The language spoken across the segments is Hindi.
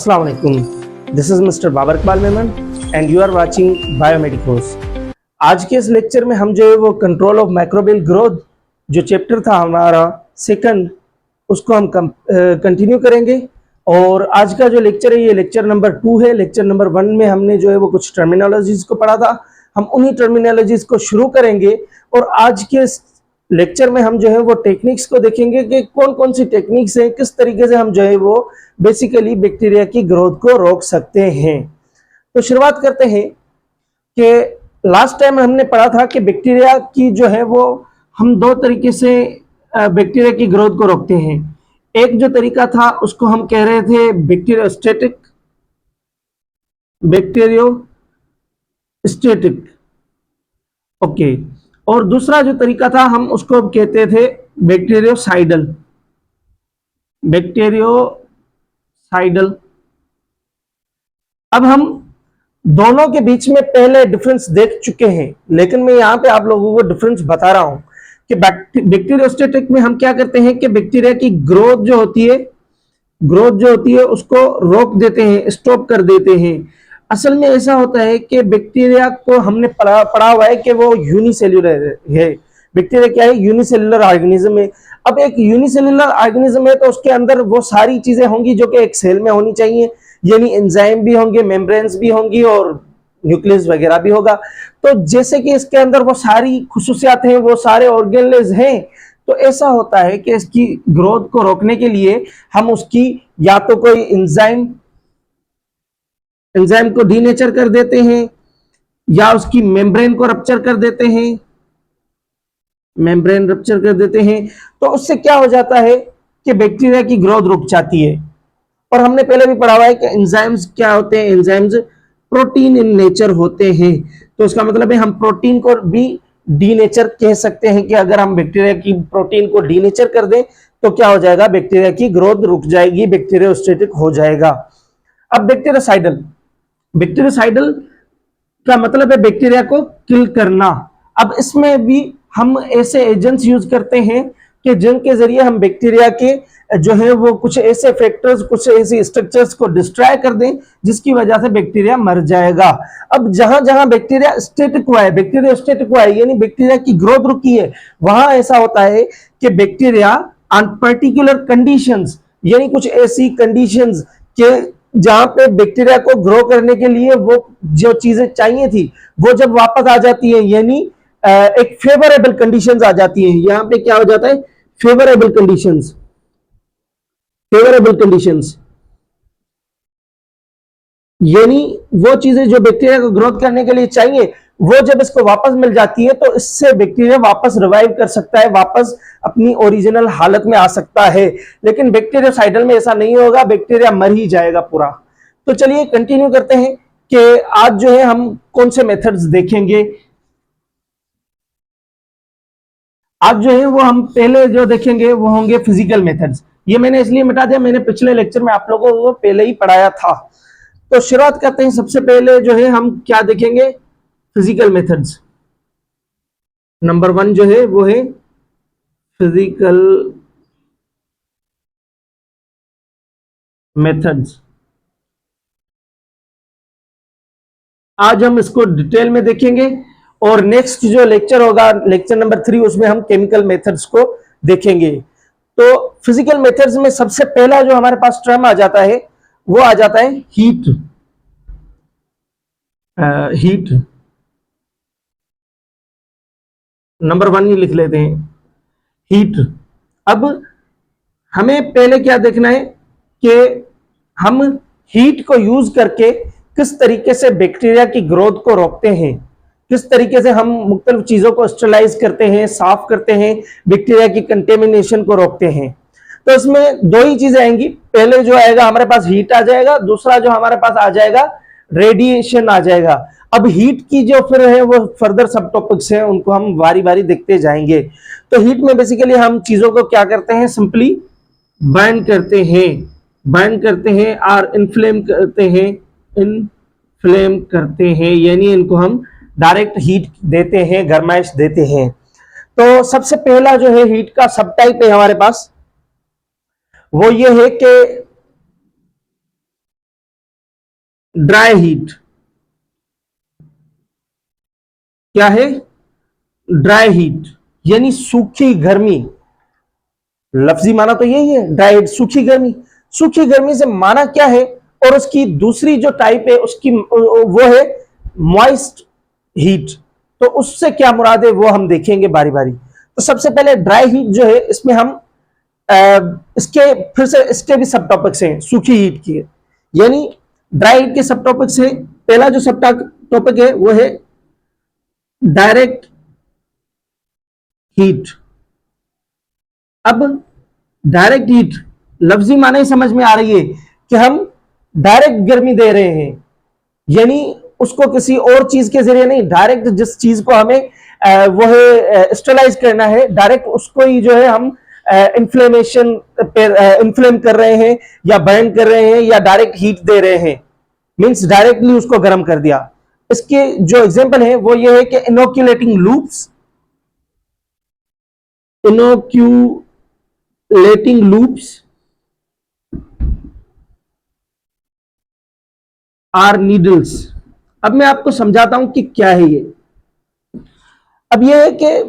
Assalamu alaikum. This is Mr. Babar Iqbal Memon and you are watching Biomedicos. आज के इस लेक्चर में हम जो है वो कंट्रोल ऑफ माइक्रोबियल ग्रोथ जो चैप्टर था हमारा सेकंड, उसको हम कंटिन्यू करेंगे। और आज का जो लेक्चर है ये लेक्चर नंबर 2 है। लेक्चर नंबर 1 में हमने जो है वो कुछ टर्मिनोलॉजीज को पढ़ा था, हम उन्हीं टर्मिनोलॉजीज को शुरू करेंगे। और आज के लेक्चर में हम जो है वो टेक्निक्स को देखेंगे कि कौन कौन सी टेक्निक्स हैं, किस तरीके से हम जो है वो बेसिकली बैक्टीरिया की ग्रोथ को रोक सकते हैं। तो शुरुआत करते हैं कि लास्ट टाइम हमने पढ़ा था कि बैक्टीरिया की जो है वो हम दो तरीके से बैक्टीरिया की ग्रोथ को रोकते हैं। एक जो तरीका था उसको हम कह रहे थे बैक्टीरियोस्टेटिक, ओके। और दूसरा जो तरीका था हम उसको कहते थे बैक्टीरियोसाइडल। अब हम दोनों के बीच में पहले डिफरेंस देख चुके हैं, लेकिन मैं यहां पे आप लोगों को डिफरेंस बता रहा हूं कि बैक्टीरियोस्टेटिक में हम क्या करते हैं कि बैक्टीरिया की ग्रोथ जो होती है उसको रोक देते हैं, स्टॉप कर देते हैं। असल में ऐसा होता है कि बैक्टीरिया को हमने पढ़ा हुआ है कि वो यूनिसेल्युलर है। बैक्टीरिया क्या है? यूनिसेल्युलर ऑर्गेनिज्म है। अब एक यूनिसेल्युलर ऑर्गेनिज्म है तो उसके अंदर वो सारी चीजें होंगी जो कि एक सेल में होनी चाहिए, यानी एंजाइम भी होंगे, मेम्ब्रेन्स भी होंगी और न्यूक्लियस वगैरह भी होगा। तो जैसे कि इसके अंदर वो सारी खुसूसियात हैं, वो सारे ऑर्गेनेल्स हैं, तो ऐसा होता है कि इसकी ग्रोथ को रोकने के लिए हम उसकी या तो कोई एंजाइम को डीनेचर कर देते हैं या उसकी मेम्ब्रेन को रप्चर कर देते हैं, तो उससे क्या हो जाता है कि बैक्टीरिया की ग्रोथ रुक जाती है। और हमने पहले भी पढ़ा हुआ है कि एंजाइम्स क्या होते हैं? एंजाइम्स प्रोटीन इन नेचर होते हैं। तो इसका मतलब है हम प्रोटीन को भी डीनेचर कह सकते हैं कि अगर हम बैक्टीरिया की प्रोटीन को डीनेचर कर दें तो क्या हो जाएगा? बैक्टीरिया की ग्रोथ रुक जाएगी, बैक्टीरियोस्टेटिक हो जाएगा। अब बैक्टीरियोसाइडल का मतलब है बैक्टीरिया को किल करना। अब इसमें भी हम ऐसे एजेंट्स यूज करते हैं कि जिनके जरिए हम बैक्टीरिया के जो है वो कुछ ऐसे फैक्टर्स, कुछ ऐसी स्ट्रक्चर्स को डिस्ट्रॉय कर दें जिसकी वजह से बैक्टीरिया मर जाएगा। अब जहां जहां बैक्टीरिया स्टेटिक हुआ है, बैक्टीरियोस्टेटिक हुआ है, यानी बैक्टीरिया की ग्रोथ रुकी है, वहां ऐसा होता है कि बैक्टीरिया ऑन पर्टिकुलर कंडीशंस, यानी कुछ ऐसी कंडीशंस के जहां पे बैक्टीरिया को ग्रो करने के लिए वो जो चीजें चाहिए थी वो जब वापस आ जाती है, यानी एक फेवरेबल कंडीशंस आ जाती हैं। यहां पे क्या हो जाता है? फेवरेबल कंडीशंस यानी वो चीजें जो बैक्टीरिया को ग्रोथ करने के लिए चाहिए वो जब इसको वापस मिल जाती है तो इससे बैक्टीरिया वापस रिवाइव कर सकता है, वापस अपनी ओरिजिनल हालत में आ सकता है। लेकिन बैक्टीरियोसाइडल में ऐसा नहीं होगा, बैक्टीरिया मर ही जाएगा पूरा। तो चलिए कंटिन्यू करते हैं कि आज जो है हम कौन से मेथड्स देखेंगे। आज जो है वो हम पहले जो देखेंगे वो होंगे फिजिकल मेथड्स। ये मैंने इसलिए मिटा दिया, मैंने पिछले लेक्चर में आप लोगों को पहले ही पढ़ाया था। तो शुरुआत करते हैं। सबसे पहले जो है हम क्या देखेंगे? Physical methods. नंबर 1 जो है वो है फिजिकल मेथड्स। आज हम इसको डिटेल में देखेंगे और नेक्स्ट जो लेक्चर होगा, लेक्चर नंबर 3, उसमें हम केमिकल मेथड्स को देखेंगे। तो फिजिकल मेथड्स में सबसे पहला जो हमारे पास टर्म आ जाता है वो आ जाता है हीट। नंबर 1 ही लिख लेते हैं, हीट। अब हमें पहले क्या देखना है कि हम हीट को यूज करके किस तरीके से बैक्टीरिया की ग्रोथ को रोकते हैं, किस तरीके से हम मुख्तलिफ चीजों को स्टरलाइज करते हैं, साफ करते हैं, बैक्टीरिया की कंटेमिनेशन को रोकते हैं। तो इसमें दो ही चीजें आएंगी। पहले जो आएगा हमारे पास हीट आ जाएगा, दूसरा जो हमारे पास आ जाएगा रेडिएशन आ जाएगा। अब हीट की जो फिर है वो फर्दर सब टॉपिक्स हैं, उनको हम बारी बारी देखते जाएंगे। तो हीट में बेसिकली हम चीजों को क्या करते हैं? सिंपली बर्न करते हैं और इन्फ्लेम करते हैं, यानी इनको हम डायरेक्ट हीट देते हैं, गर्माइश देते हैं। तो सबसे पहला जो है हीट का सब टाइप है हमारे पास, वो ये है कि ड्राई हीट क्या है? ड्राई हीट यानी सूखी गर्मी। लफ्जी माना तो यही है, ड्राई हीट सूखी गर्मी। सूखी गर्मी से माना क्या है? और उसकी दूसरी जो टाइप है उसकी वो है मॉइस्ट हीट। तो उससे क्या मुराद है वो हम देखेंगे बारी बारी। तो सबसे पहले ड्राई हीट जो है, इसमें हम इसके फिर से इसके भी सब टॉपिक्स हैं सूखी हीट की, यानी ड्राई हीट के सब टॉपिक्स हैं। पहला जो सब टॉपिक है वो है डायरेक्ट हीट। अब डायरेक्ट हीट लफ्जी माने ही समझ में आ रही है कि हम डायरेक्ट गर्मी दे रहे हैं, यानी उसको किसी और चीज के जरिए नहीं, डायरेक्ट जिस चीज को हमें वो है स्टेलाइज करना है, डायरेक्ट उसको ही जो है हम इन्फ्लेमेशन इन्फ्लेम कर रहे हैं या बर्न कर रहे हैं या डायरेक्ट हीट दे रहे हैं, मींस डायरेक्टली उसको गर्म कर दिया। इसके जो एग्जांपल है वो ये है कि inoculating loops, inoculating loops are needles. अब मैं आपको समझाता हूं कि क्या है ये। अब ये है कि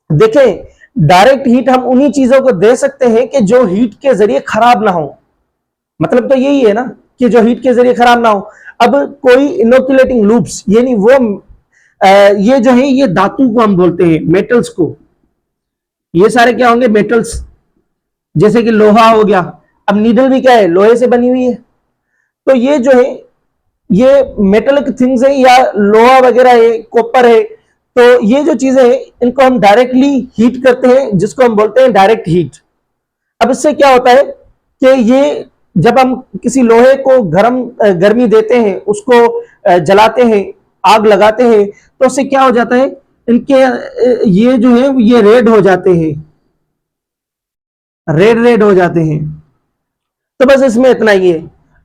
देखें, डायरेक्ट हीट हम उन्हीं चीजों को दे सकते हैं कि जो हीट के जरिए खराब ना हो। मतलब तो यही है ना कि जो हीट के जरिए खराब ना हो। अब कोई इनोक्यूलेटिंग लूप्स यानी वो ये जो है ये धातु को हम बोलते हैं, मेटल्स को। ये सारे क्या होंगे? मेटल्स। जैसे कि लोहा हो गया। अब नीडल भी क्या है? लोहे से बनी हुई है। तो ये जो है ये मेटलिक थिंग्स है या लोहा वगैरह है, कॉपर है। तो ये जो चीजें हैं इनको हम डायरेक्टली हीट करते हैं, जिसको हम बोलते हैं डायरेक्ट हीट। अब इससे क्या होता है कि ये जब हम किसी लोहे को गर्मी देते हैं, उसको जलाते हैं, आग लगाते हैं, तो उससे क्या हो जाता है? इनके ये जो है ये रेड हो जाते हैं, रेड रेड हो जाते हैं। तो बस इसमें इतना ही है।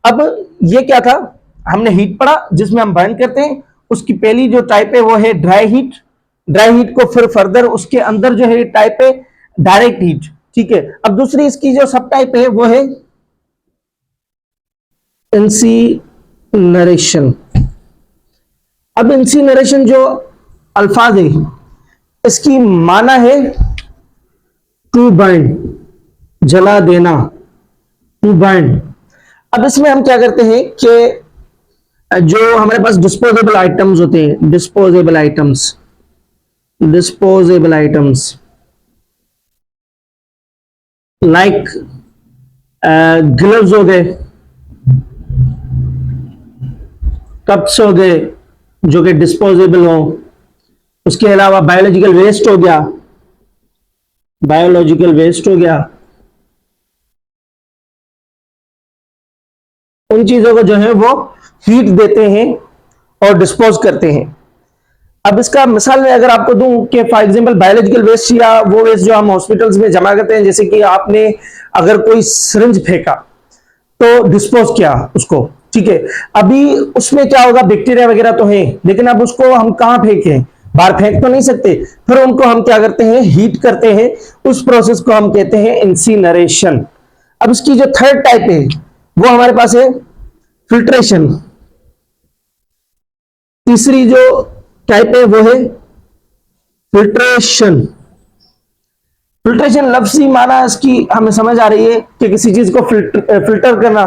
अब ये क्या था? हमने हीट पढ़ा जिसमें हम बर्न करते हैं। उसकी पहली जो टाइप है वो है ड्राई हीट। ड्राई हीट को फिर फर्दर उसके अंदर जो है टाइप है डायरेक्ट हीट। ठीक है। अब दूसरी इसकी जो सब टाइप है वो है इंसीनरेशन। अब इंसीनरेशन जो अल्फाज है इसकी माना है टू बर्न, जला देना, टू बर्न। अब इसमें हम क्या करते हैं कि जो हमारे पास डिस्पोजेबल आइटम्स होते हैं, disposable items, disposable items like gloves हो गए, कप्स हो गए जो कि डिस्पोजेबल हो। उसके अलावा बायोलॉजिकल वेस्ट हो गया, बायोलॉजिकल वेस्ट हो गया। उन चीजों को जो है वो हीट देते हैं और डिस्पोज करते हैं। अब इसका मिसाल में अगर आपको दूं कि फॉर एग्जांपल बायोलॉजिकल वेस्ट या वो वेस्ट जो हम हॉस्पिटल्स में जमा करते हैं, जैसे कि आपने अगर कोई सिरिंज फेंका तो डिस्पोज किया उसको, ठीक है। अभी उसमें क्या होगा? बैक्टीरिया वगैरह तो है, लेकिन अब उसको हम कहां फेंकें? बाहर फेंक तो नहीं सकते। फिर उनको हम क्या करते हैं? हीट करते हैं। उस प्रोसेस को हम कहते हैं इंसिनरेशन। अब इसकी जो थर्ड टाइप है वो हमारे पास है फिल्ट्रेशन। तीसरी जो टाइप है वो है फिल्ट्रेशन। फिल्ट्रेशन लफ्जी माना इसकी हमें समझ आ रही है कि किसी चीज को फिल्टर करना।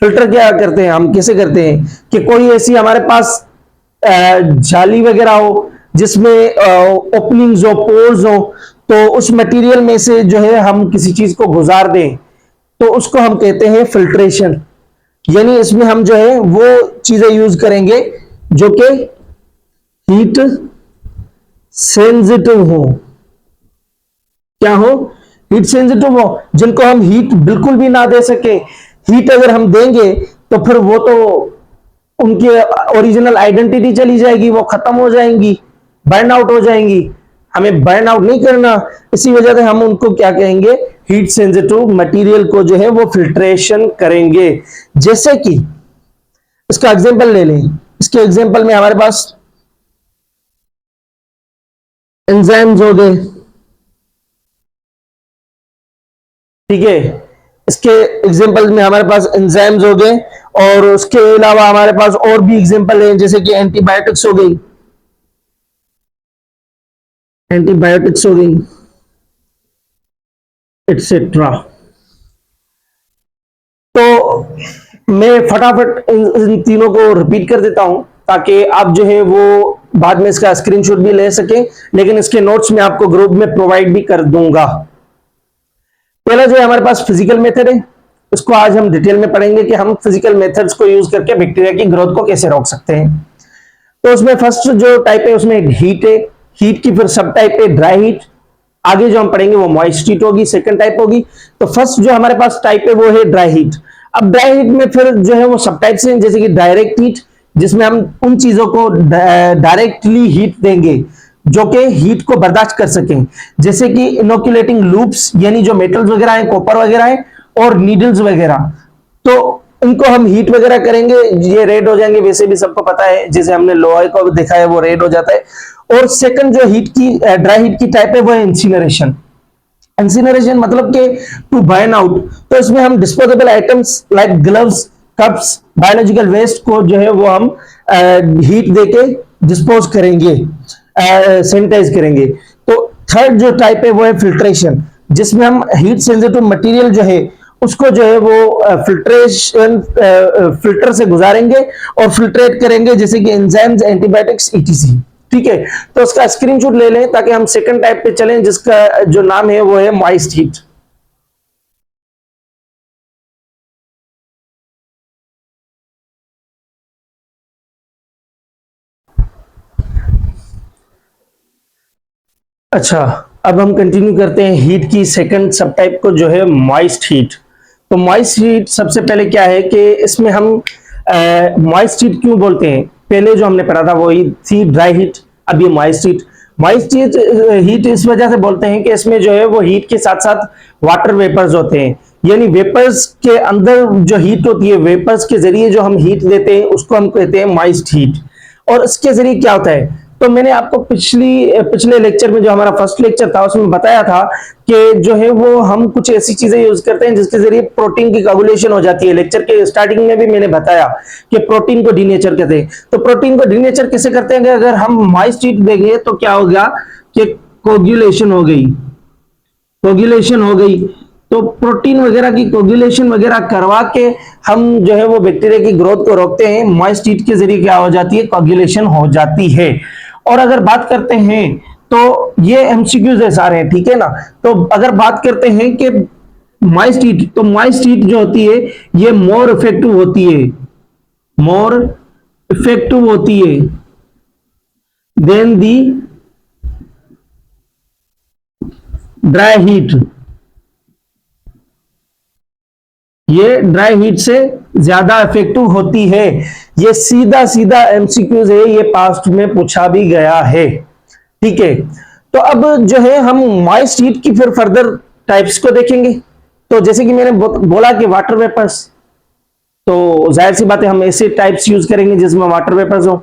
फिल्टर क्या करते हैं हम? कैसे करते हैं कि कोई ऐसी हमारे पास जाली वगैरह हो जिसमें ओपनिंग्स हो, पोर्स हो, तो उस मटेरियल में से जो है हम किसी चीज को गुजार दें, तो उसको हम कहते हैं फिल्ट्रेशन। यानी इसमें हम जो है वो चीजें यूज करेंगे जो कि हीट सेंसिटिव हो। क्या हो? हीट सेंसिटिव हो, जिनको हम हीट बिल्कुल भी ना दे सके। हीट अगर हम देंगे तो फिर वो तो उनकी ओरिजिनल आइडेंटिटी चली जाएगी, वो खत्म हो जाएंगी, बर्न आउट हो जाएंगी। हमें बर्न आउट नहीं करना, इसी वजह से हम उनको क्या कहेंगे? हीट सेंसिटिव मटेरियल को जो है वो फिल्ट्रेशन करेंगे। जैसे कि इसका एग्जांपल ले लें। इसके एग्जांपल में हमारे पास एंजाइम्स हो गए, ठीक है। इसके एग्जांपल्स में हमारे पास एंजाइम्स हो गए, और उसके अलावा हमारे पास और भी एग्जांपल हैं, जैसे कि एंटीबायोटिक्स हो गई, एंटीबायोटिक्स हो गई, एटसेट्रा। तो मैं फटाफट इन तीनों को रिपीट कर देता हूं, ताकि आप जो है वो बाद में इसका स्क्रीनशॉट भी ले सकें, लेकिन इसके नोट्स मैं आपको ग्रुप में प्रोवाइड भी कर दूंगा। पहला जो है हमारे पास फिजिकल मेथड है, उसको आज हम डिटेल में पढ़ेंगे कि हम फिजिकल मेथड्स को यूज करके बैक्टीरिया की ग्रोथ को कैसे रोक सकते हैं। तो उसमें फर्स्ट जो टाइप है उसमें हीट है, हीट की फिर सब टाइप है ड्राई हीट, आगे जो हम पढ़ेंगे वो मॉइस्ट हीट होगी, सेकंड टाइप होगी। तो फर्स्ट जो हमारे पास टाइप है वो है ड्राई हीट। अब ड्राई हीट में फिर जो है वो सब टाइप्स हैं, जैसे कि डायरेक्ट हीट, जिसमें हम उन चीजों को डायरेक्टली हीट देंगे जो कि हीट को बर्दाश्त कर सकें, जैसे कि इनोकुलेटिंग लूप्स, यानी जो मेटल्स वगैरह हैं, कॉपर वगैरह है, और नीडल्स वगैरह, तो इनको हम हीट वगैरह करेंगे, ये रेड हो जाएंगे, वैसे भी सबको पता है, जैसे हमने लोहे को देखा है वो रेड हो जाता है। और सेकंड जो हीट की ड्राई हीट की टाइप है वो है इंसिनरेशन। इंसिनरेशन मतलब कि टू बर्न आउट, तो इसमें हम disposable items like gloves, cups, biological waste को जो है वो हम हीट देके डिस्पोज करेंगे, सैनिटाइज करेंगे। तो थर्ड जो टाइप है वो है फिल्ट्रेशन, जिसमें हम हीट सेंसिटिव मटेरियल जो है उसको जो है वो फिल्टर से गुजारेंगे और फिल्ट्रेट करेंगे, जैसे कि एंजाइम्स, एंटीबायोटिक्स, ईटीसी। ठीक है, तो उसका स्क्रीनशॉट ले लें ताकि हम सेकंड टाइप पे चलें, जिसका जो नाम है वो है मॉइस्ट हीट। अच्छा, अब हम कंटिन्यू करते हैं हीट की सेकंड सब टाइप को, जो है मॉइस्ट हीट। तो मॉइस्ट हीट सबसे पहले क्या है कि इसमें हम मॉइस्ट हीट क्यों बोलते हैं, पहले जो हमने पढ़ा था वो थी ड्राई हीट, अब ये moist heat. Moist heat heat इस वजह से बोलते हैं कि इसमें जो है वो हीट के साथ साथ वाटर वेपर्स होते हैं, यानी वेपर्स के अंदर जो हीट होती है, वेपर्स के जरिए जो हम हीट देते हैं उसको हम कहते हैं मॉइस्ट हीट। और इसके जरिए क्या होता है, तो मैंने आपको पिछले लेक्चर में, जो हमारा फर्स्ट लेक्चर था, उसमें बताया था कि जो है वो हम कुछ ऐसी चीजें यूज करते हैं जिसके जरिए प्रोटीन की कोगुलेशन हो जाती है। लेक्चर के स्टार्टिंग में भी मैंने बताया कि प्रोटीन को डीनेचर कहते हैं। तो प्रोटीन को डीनेचर कैसे करते हैं, अगर हम मॉइस्ट हीट देंगे तो क्या होगा कि कोगुलेशन हो गई, कोगुलेशन हो गई। तो प्रोटीन वगैरह की कोगुलेशन वगैरह करवा के हम जो है वो बैक्टीरिया की ग्रोथ को रोकते हैं। मॉइस्ट हीट के जरिए क्या हो जाती है, कोगुलेशन हो जाती है। और अगर बात करते हैं तो ये एमसीक्यूज है सारे, ठीक है ना। तो अगर बात करते हैं कि मॉइस्ट हीट, तो मॉइस्ट हीट जो होती है ये मोर इफेक्टिव होती है, मोर इफेक्टिव होती है देन दी ड्राई हीट। ये ड्राई हीट से ज्यादा इफेक्टिव होती है। ये सीधा सीधा एमसीक्यूज है, ये पास्ट में पूछा भी गया है। ठीक है, तो अब जो है हम मॉइस्ट हीट की फिर फर्दर टाइप्स को देखेंगे। तो जैसे कि मैंने बोला कि वाटर वेपर्स, तो जाहिर सी बात है हम ऐसे टाइप्स यूज करेंगे जिसमें वाटर वेपर्स हो।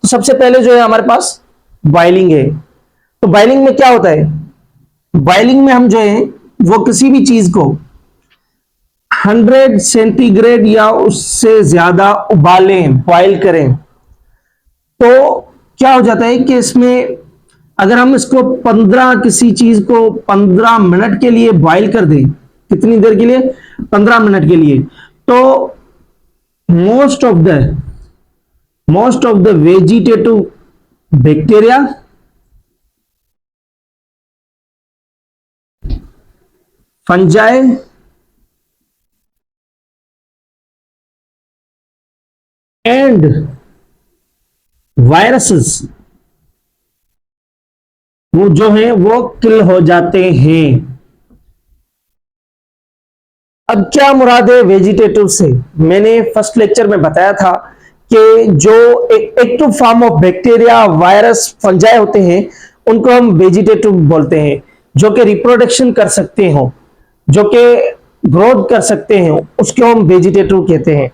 तो सबसे पहले जो है हमारे पास बॉइलिंग है। तो बॉइलिंग में क्या होता है, बॉइलिंग में हम जो है वो किसी भी चीज को 100 सेंटीग्रेड या उससे ज्यादा उबालें, बॉइल करें, तो क्या हो जाता है कि इसमें अगर हम इसको 15 किसी चीज को 15 मिनट के लिए बॉइल कर दें, कितनी देर के लिए, 15 मिनट के लिए, तो most of the vegetative bacteria fungi and viruses वो जो है वो किल हो जाते हैं। अब क्या मुराद है वेजिटेटिव से, मैंने फर्स्ट लेक्चर में बताया था कि जो एक active form of bacteria, virus, fungi होते हैं उनको हम वेजिटेटिव बोलते हैं, जो कि रिप्रोडक्शन कर सकते हो, जो कि ग्रोथ कर सकते हैं, उसको हम वेजिटेटिव कहते हैं।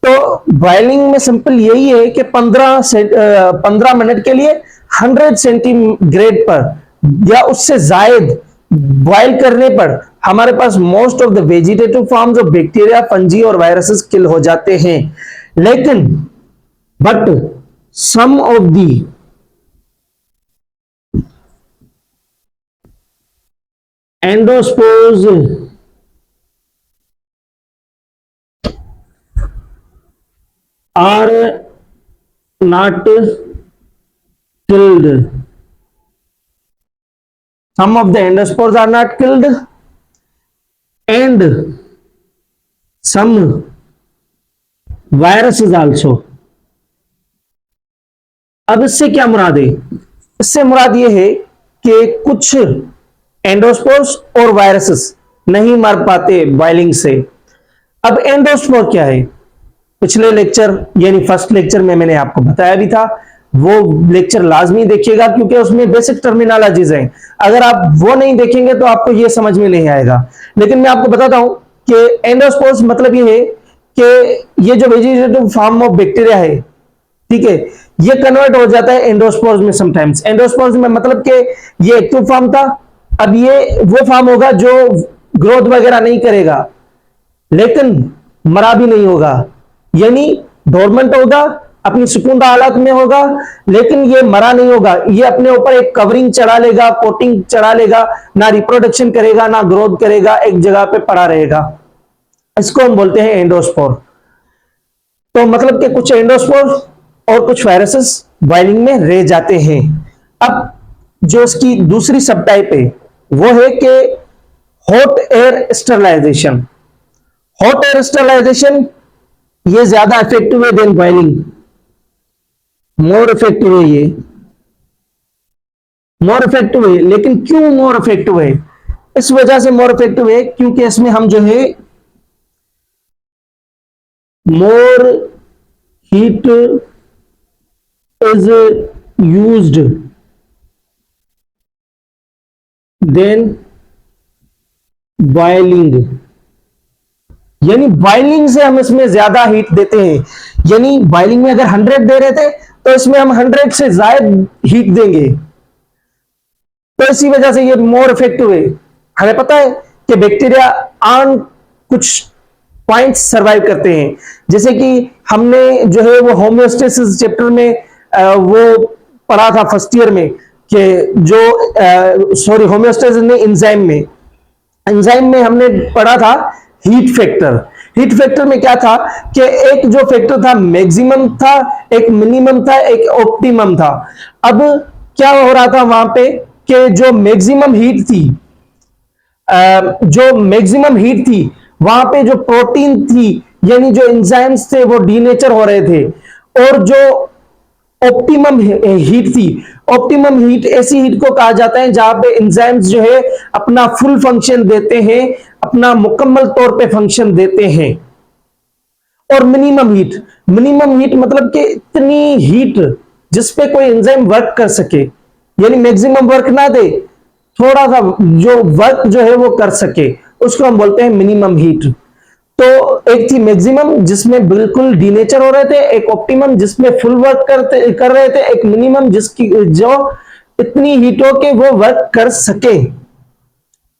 तो बॉइलिंग में सिंपल यही है कि 15 मिनट के लिए 100 सेंटीग्रेड पर या उससे जायद बॉयल करने पर हमारे पास most of the vegetative forms of bacteria, fungi और वायरसेस किल हो जाते हैं, लेकिन but some of the endospores are not killed. Some of the endospores are not killed, and some viruses also. अब इससे क्या मुराद है? इससे मुराद यह है कि कुछ एंडोस्पोर्स और वायरसेस नहीं मर पाते बॉइलिंग से। अब एंडोस्पोर क्या है? पिछले लेक्चर यानी फर्स्ट लेक्चर में मैंने आपको बताया भी था, वो लेक्चर लाजमी देखिएगा क्योंकि उसमें बेसिक टर्मिनोलॉजीज हैं। अगर आप वो नहीं देखेंगे तो आपको ये समझ में नहीं आएगा। लेकिन मैं आपको बताता हूं कि एंडोस्पोर्स मतलब ये है कि ये जो वेजिटेटिव फॉर्म ऑफ बैक्टीरिया है, ठीक है, ये कन्वर्ट हो जाता है एंडोस्पोर्स में समटाइम्स। एंडोस्पोर्स में मतलब कि ये एक्टिव फॉर्म था, अब ये वो फॉर्म होगा जो ग्रोथ वगैरह नहीं करेगा लेकिन मरा भी नहीं होगा, यानी डोरमेंट होगा, अपनी सुकूनदा हालत में होगा, लेकिन ये मरा नहीं होगा। ये अपने ऊपर एक कवरिंग चढ़ा लेगा, कोटिंग चढ़ा लेगा, ना रिप्रोडक्शन करेगा ना ग्रोथ करेगा, एक जगह पे पड़ा रहेगा। इसको हम बोलते हैं एंडोस्पोर। तो मतलब कि कुछ एंडोस्पोर और कुछ वायरसेस बॉइलिंग में रह जाते हैं। अब जो इसकी दूसरी सब टाइप है वो है कि hot air sterilisation. Hot air sterilisation ये ज्यादा इफेक्टिव है देन बॉइलिंग, मोर इफेक्टिव है, ये मोर इफेक्टिव है। लेकिन क्यों मोर इफेक्टिव है? इस वजह से मोर इफेक्टिव है क्योंकि इसमें हम जो है more heat is used than boiling, यानी बॉइलिंग से हम इसमें ज्यादा हीट देते हैं। यानी बॉइलिंग में अगर 100 दे रहे थे तो इसमें हम 100 से ज्यादा हीट देंगे, तो इसी वजह से ये मोर इफेक्टिव है। हमें पता है कि बैक्टीरिया ऑन कुछ पॉइंट्स सरवाइव करते हैं, जैसे कि हमने जो है वो होम्योस्टेसिस चैप्टर में वो पढ़ा था फर्स्ट ईयर में कि जो होम्योस्टेसिस ने एंजाइम में हमने पढ़ा था हीट फैक्टर। हीट फैक्टर में क्या था कि एक जो फैक्टर था मैक्सिमम था, एक मिनिमम था, एक ऑप्टिमम था। अब क्या हो रहा था वहां पे कि जो मैक्सिमम हीट थी वहां पे जो प्रोटीन थी यानी जो एंजाइम्स थे वो डीनेचर हो रहे थे, और जो ऑप्टिमम हीट थी, ऑप्टिमम हीट ऐसी हीट को कहा जाता है जहां पे एंजाइम्स जो है अपना फुल फंक्शन देते हैं, अपना मुकम्मल तौर पे फंक्शन देते हैं। और मिनिमम हीट मतलब कि इतनी हीट जिसपे कोई एंजाइम वर्क कर सके, यानी मैक्सिमम वर्क ना दे, थोड़ा सा जो वर्क जो है वो कर सके, उसको हम बोलते हैं मिनिमम हीट। तो एक थी मैक्सिमम जिसमें बिल्कुल डीनेचर हो रहे थे, एक ऑप्टिमम जिसमें फुल वर्क कर रहे थे, एक मिनिमम जिसकी जो इतनी हीट हो के वो वर्क कर सके।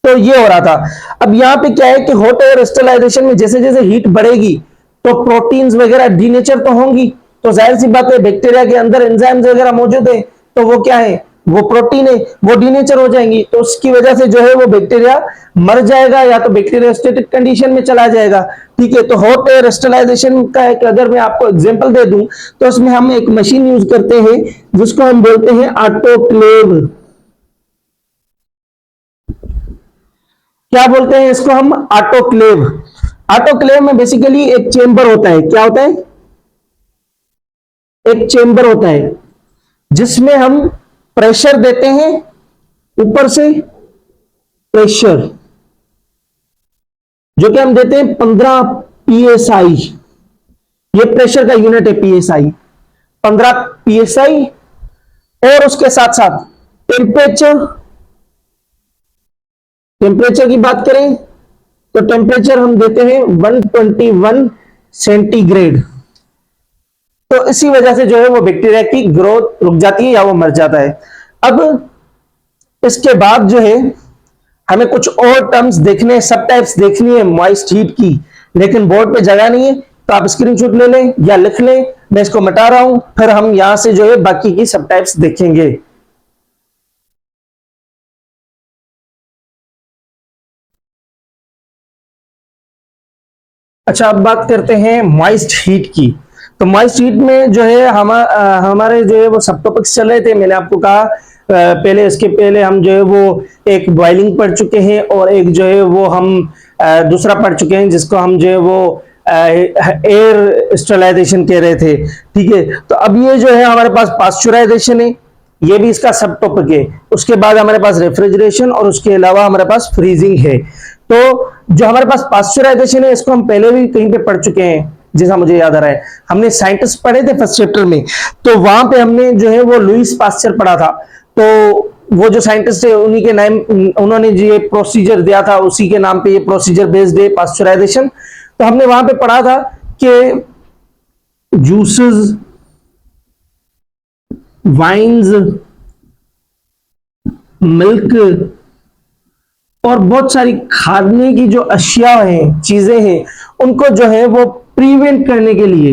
तो ये हो रहा था। अब यहां पे क्या है कि हॉट एयर स्टरलाइजेशन में जैसे जैसे हीट बढ़ेगी तो प्रोटीन्स वगैरह डीनेचर तो होंगी, तो जाहिर सी बात है बैक्टीरिया के अंदर एंजाइम्स वगैरह मौजूद है, तो वो क्या है, वो प्रोटीन है, वो डीनेचर हो जाएंगी, तो उसकी वजह से जो है वो बैक्टीरिया मर जाएगा या तो बैक्टीरिया स्टेटिक कंडीशन में चला जाएगा। ठीक है, तो हॉट एयर स्टरलाइजेशन का एक अगर मैं आपको एग्जांपल दे दूं तो इसमें हम एक मशीन यूज करते हैं जिसको हम बोलते हैं ऑटोक्लेव। क्या बोलते हैं इसको हम? ऑटोक्लेव। ऑटोक्लेव में बेसिकली एक चेंबर होता है। क्या होता है? एक चेंबर होता है जिसमें हम प्रेशर देते हैं, ऊपर से प्रेशर जो कि हम देते हैं 15 psi, ये प्रेशर का यूनिट है psi, 15 psi। और उसके साथ साथ टेम्परेचर की बात करें तो टेम्परेचर हम देते हैं 121 सेंटीग्रेड। तो इसी वजह से जो है वो बैक्टीरिया की ग्रोथ रुक जाती है या वो मर जाता है। अब इसके बाद जो है हमें कुछ और टर्म्स देखने, सब टाइप्स देखनी है मॉइस्ट हीट की, लेकिन बोर्ड पे जगह नहीं है, तो आप स्क्रीनशॉट ले लें या लिख लें। मैं इसको मिटा रहा हूं, फिर हम यहां से जो है बाकी की सब टाइप्स देखेंगे। अच्छा, अब बात करते हैं मॉइस्ट हीट की। तो मॉइस्ट हीट में जो है हमारे जो है वो सब टॉपिक्स चल रहे थे। मैंने आपको कहा पहले, इसके पहले हम जो है वो एक बॉइलिंग पढ़ चुके हैं और एक जो है वो हम दूसरा पढ़ चुके हैं जिसको हम जो है वो एयर स्टरलाइजेशन कह रहे थे। ठीक है, तो अब ये जो है हमारे पास पास्चुराइजेशन है, ये भी इसका सब टॉपिक है। उसके बाद हमारे पास रेफ्रिजरेशन और उसके अलावा हमारे पास फ्रीजिंग है। तो जो हमारे पास पास्चुराइजेशन है इसको हम पहले भी कहीं पे पढ़ चुके हैं, जैसा मुझे याद आ रहा है। हमने साइंटिस्ट पढ़े थे फर्स्ट चैप्टर में, तो वहां पे हमने जो है वो लुईस पास्चर पढ़ा था। तो वो जो साइंटिस्ट है उन्हीं के नाम, उन्होंने जो ये प्रोसीजर दिया था उसी के नाम पे ये प्रोसीजर बेस्ड है पास्चुराइजेशन। तो हमने वहां पे पढ़ा था कि जूसेस, वाइन्स, मिल्क और बहुत सारी खाने की जो अशिया हैं, चीजें हैं, उनको जो है वो प्रिवेंट करने के लिए,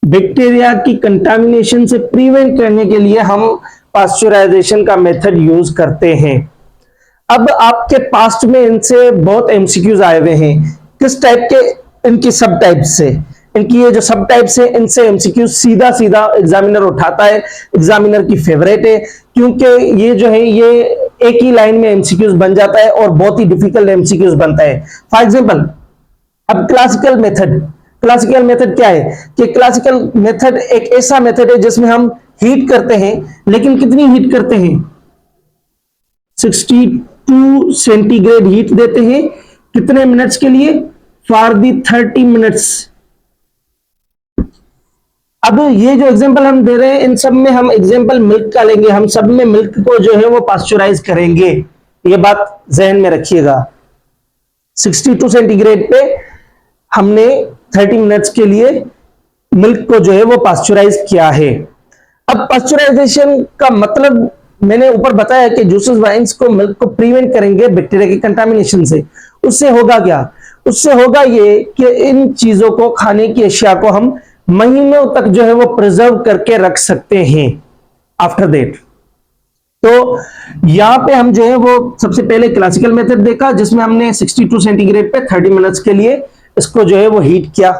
बैक्टीरिया की कंटामिनेशन से प्रिवेंट करने के लिए हम पास्चुराइजेशन का मेथड यूज करते हैं। अब आपके पास्ट में इनसे बहुत एमसीक्यूज आए हुए हैं। किस टाइप के? इनकी सब टाइप से। इनकी ये जो सब टाइप्स है इनसे एमसीक्यू सीधा सीधा एग्जामिनर उठाता है, एग्जामिनर की फेवरेट है, क्योंकि ये जो है ये एक ही लाइन में एमसीक्यूज बन जाता है और बहुत ही डिफिकल्ट एमसीक्यूज बनता है। फॉर एग्जाम्पल, अब क्लासिकल मेथड, क्लासिकल मेथड क्या है कि क्लासिकल मेथड एक ऐसा मेथड है जिसमें हम हीट करते हैं, लेकिन कितनी हीट करते हैं? 62 सेंटीग्रेड हीट देते हैं। कितने मिनट्स के लिए? For the 30 minutes. अब ये जो एग्जांपल हम दे रहे हैं इन सब में हम एग्जांपल मिल्क का लेंगे, हम सब में मिल्क को जो है वो पास्चुराइज करेंगे, ये बात जहन में रखिएगा। 62 सेंटीग्रेड पे हमने 30 मिनट्स के लिए मिल्क को जो है वो पास्चुराइज किया है। अब पास्चुराइजेशन का मतलब मैंने ऊपर बताया कि जूसेस, वाइन्स को, मिल्क को प्रिवेंट करेंगे बैक्टीरिया की कंटामिनेशन से। उससे होगा क्या? उससे होगा ये कि इन चीजों को, खाने की अशिया को हम महीनों तक जो है वो प्रिजर्व करके रख सकते हैं आफ्टर दैट। तो यहां पे हम जो है वो सबसे पहले क्लासिकल मेथड देखा जिसमें हमने 62 सेंटीग्रेड पे 30 मिनट्स के लिए इसको जो है वो हीट किया।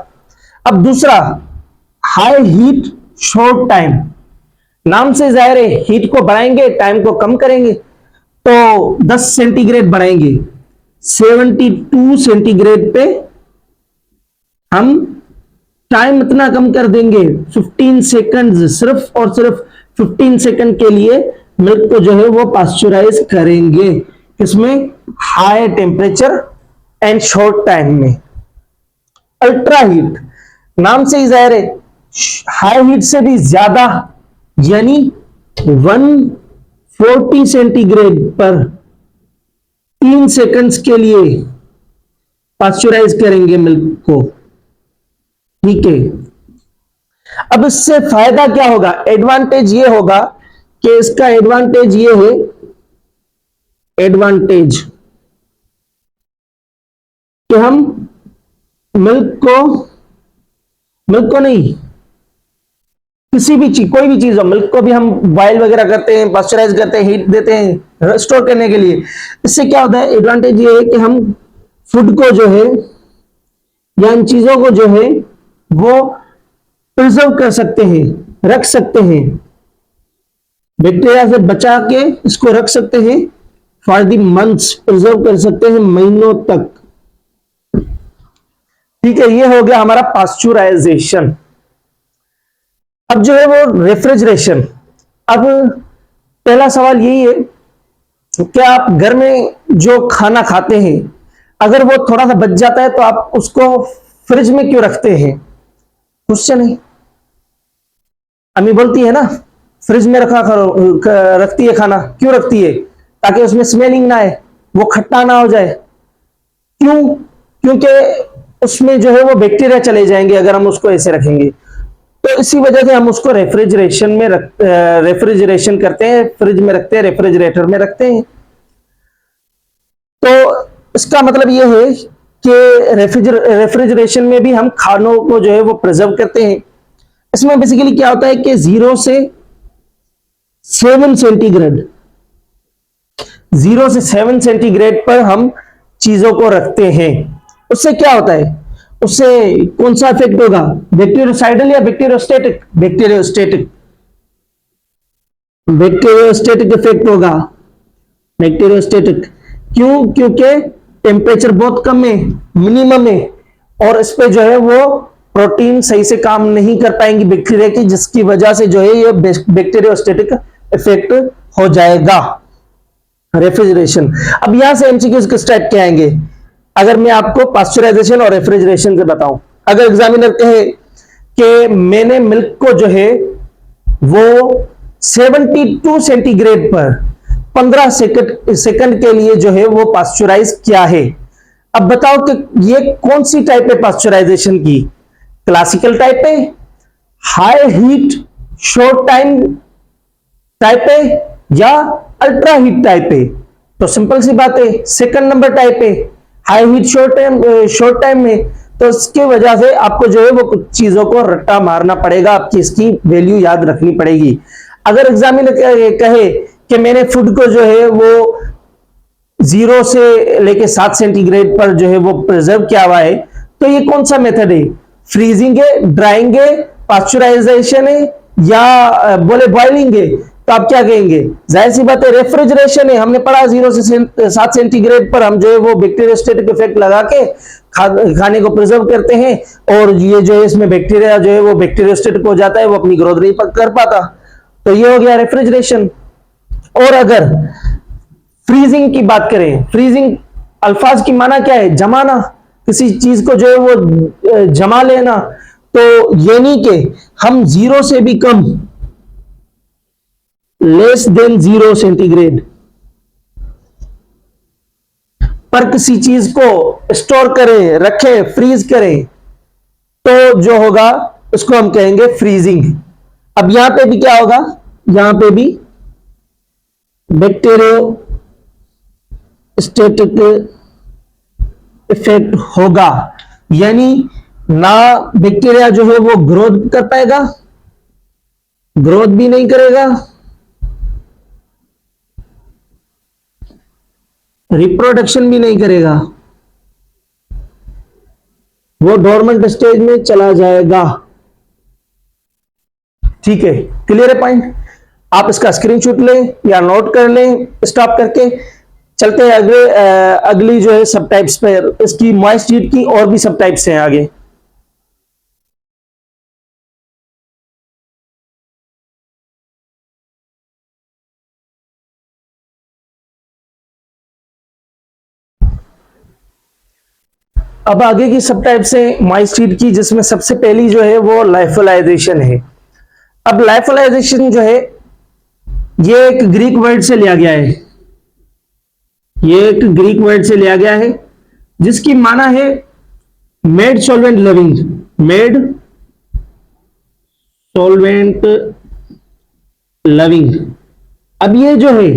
अब दूसरा, हाई हीट शॉर्ट टाइम। नाम से जाहिर है हीट को बढ़ाएंगे, टाइम को कम करेंगे। तो 10 सेंटीग्रेड बढ़ाएंगे, 72 सेंटीग्रेड पे हम टाइम इतना कम कर देंगे, 15 सेकंड, सिर्फ और सिर्फ 15 सेकंड के लिए मिल्क को जो है वो पास्चुराइज करेंगे। किसमें? High temperature and short time में। अल्ट्रा हीट, नाम से ही जाहिर है हाई हीट से भी ज्यादा, यानी 140 सेंटीग्रेड पर 3 सेकंड्स के लिए पास्चुराइज करेंगे मिल्क को। ठीक है, अब इससे फायदा क्या होगा? एडवांटेज ये होगा कि इसका एडवांटेज ये है, एडवांटेज कि हम मिल्क को नहीं, किसी भी चीज, कोई भी चीज हो, मिल्क को भी हम बॉयल वगैरह करते हैं, पास्चराइज करते हैं, हीट देते हैं स्टोर करने के लिए। इससे क्या होता है? एडवांटेज ये है कि हम फूड को जो है या इन चीजों को जो है वो प्रिजर्व कर सकते हैं, रख सकते हैं, बैक्टीरिया से बचा के इसको रख सकते हैं, फॉर दी मंथ्स प्रिजर्व कर सकते हैं, महीनों तक। ठीक है, ये हो गया हमारा पास्चुराइजेशन। अब जो है वो रेफ्रिजरेशन। अब पहला सवाल यही है, क्या आप घर में जो खाना खाते हैं अगर वो थोड़ा सा बच जाता है तो आप उसको फ्रिज में क्यों रखते हैं? क्वेश्चन है। अम्मी बोलती है ना, फ्रिज में रखती है खाना, क्यों रखती है? ताकि उसमें स्मेलिंग ना आए, वो खट्टा ना हो जाए। क्यों? क्योंकि उसमें जो है वो बैक्टीरिया चले जाएंगे अगर हम उसको ऐसे रखेंगे। तो इसी वजह से हम उसको रेफ्रिजरेशन करते हैं, फ्रिज में रखते हैं, रेफ्रिजरेटर में रखते हैं। तो इसका मतलब ये है कि रेफ्रिजरेशन में भी हम खानों को जो है वो प्रिजर्व करते हैं। इसमें बेसिकली क्या होता है कि 0 से 7 सेंटीग्रेड, 0 से 7 सेंटीग्रेड पर हम चीजों को रखते हैं। उससे क्या होता है, उससे कौन सा इफेक्ट होगा, बैक्टीरियोसाइडल या बैक्टीरियोस्टेटिक? बैक्टीरियोस्टेटिक, बैक्टीरियोस्टेटिक इफेक्ट होगा, बैक्टीरियोस्टेटिक। क्यों? क्योंकि टेम्परेचर बहुत कम है, मिनिमम है, और इस पे जो है वो प्रोटीन सही से काम नहीं कर पाएंगी बैक्टीरिया की, जिसकी वजह से जो है ये बैक्टीरियोस्टेटिक इफेक्ट हो जाएगा रेफ्रिजरेशन। अब यहां से एमसीक्यूज किस टाइप के आएंगे, अगर मैं आपको पास्चराइजेशन और रेफ्रिजरेशन से बताऊं। अगर एग्जामिनर कहे कि मैंने मिल्क को जो है वो 72 सेंटीग्रेड पर 15 सेकंड के लिए जो है वो पास्चराइज किया है, अब बताओ कि ये कौन सी टाइप है पास्चराइजेशन की, क्लासिकल टाइप है, high heat short time type है, या अल्ट्रा हीट टाइप है? तो सिंपल सी बात है, सेकंड नंबर टाइप है, हाई हीट शॉर्ट टाइम में। तो इसके वजह से आपको जो है वो कुछ चीजों को रट्टा मारना पड़ेगा, आपकी इसकी वैल्यू याद रखनी पड़ेगी। अगर एग्जामिनर कहे कि मैंने फूड को जो है वो 0 से लेके 7 सेंटीग्रेड पर जो है वो प्रिजर्व किया हुआ है, तो ये कौन सा मेथड है, फ्रीजिंग है, ड्राइंग है, पास्चराइजेशन है, या बोले बॉइलिंग है? तो आप क्या कहेंगे, जाहिर सी बात है रेफ्रिजरेशन है। हमने पढ़ा 0 से 7 सेंटीग्रेड पर हम जो है वो बैक्टीरियोस्टेटिक इफेक्ट लगा के खाने को प्रिजर्व करते हैं, और ये जो है इसमें बैक्टीरिया जो है वो बैक्टीरियोस्टेटिक हो जाता है, वो अपनी ग्रोथ नहीं कर पाता। तो ये हो गया रेफ्रिजरेशन। और अगर फ्रीजिंग की बात करें, फ्रीजिंग अल्फाज की माना क्या है, जमाना, किसी चीज को जो है वो जमा लेना। तो ये नहीं कि हम 0 से भी कम, लेस देन 0 सेंटीग्रेड पर किसी चीज को स्टोर करें, रखें, फ्रीज करें, तो जो होगा उसको हम कहेंगे फ्रीजिंग। अब यहां पे भी क्या होगा, यहां पे भी बैक्टीरियोस्टेटिक इफेक्ट होगा, यानी ना बैक्टीरिया जो है वो ग्रोथ कर पाएगा, ग्रोथ भी नहीं करेगा, रिप्रोडक्शन भी नहीं करेगा, वो डोरमेंट स्टेज में चला जाएगा। ठीक है, क्लियर है पॉइंट? आप इसका स्क्रीनशॉट लें या नोट कर लें स्टॉप करके। चलते हैं अगली जो है सब टाइप्स पर, इसकी मॉइस्ट हीट की और भी सब टाइप्स हैं आगे। अब आगे की सब टाइप्स है मॉइस्ट हीट की, जिसमें सबसे पहली जो है वो लाइफोलाइजेशन है। अब लाइफोलाइजेशन जो है ये एक ग्रीक वर्ड से लिया गया है, ये एक ग्रीक वर्ड से लिया गया है, जिसकी माना है made solvent loving, made solvent loving. अब ये जो है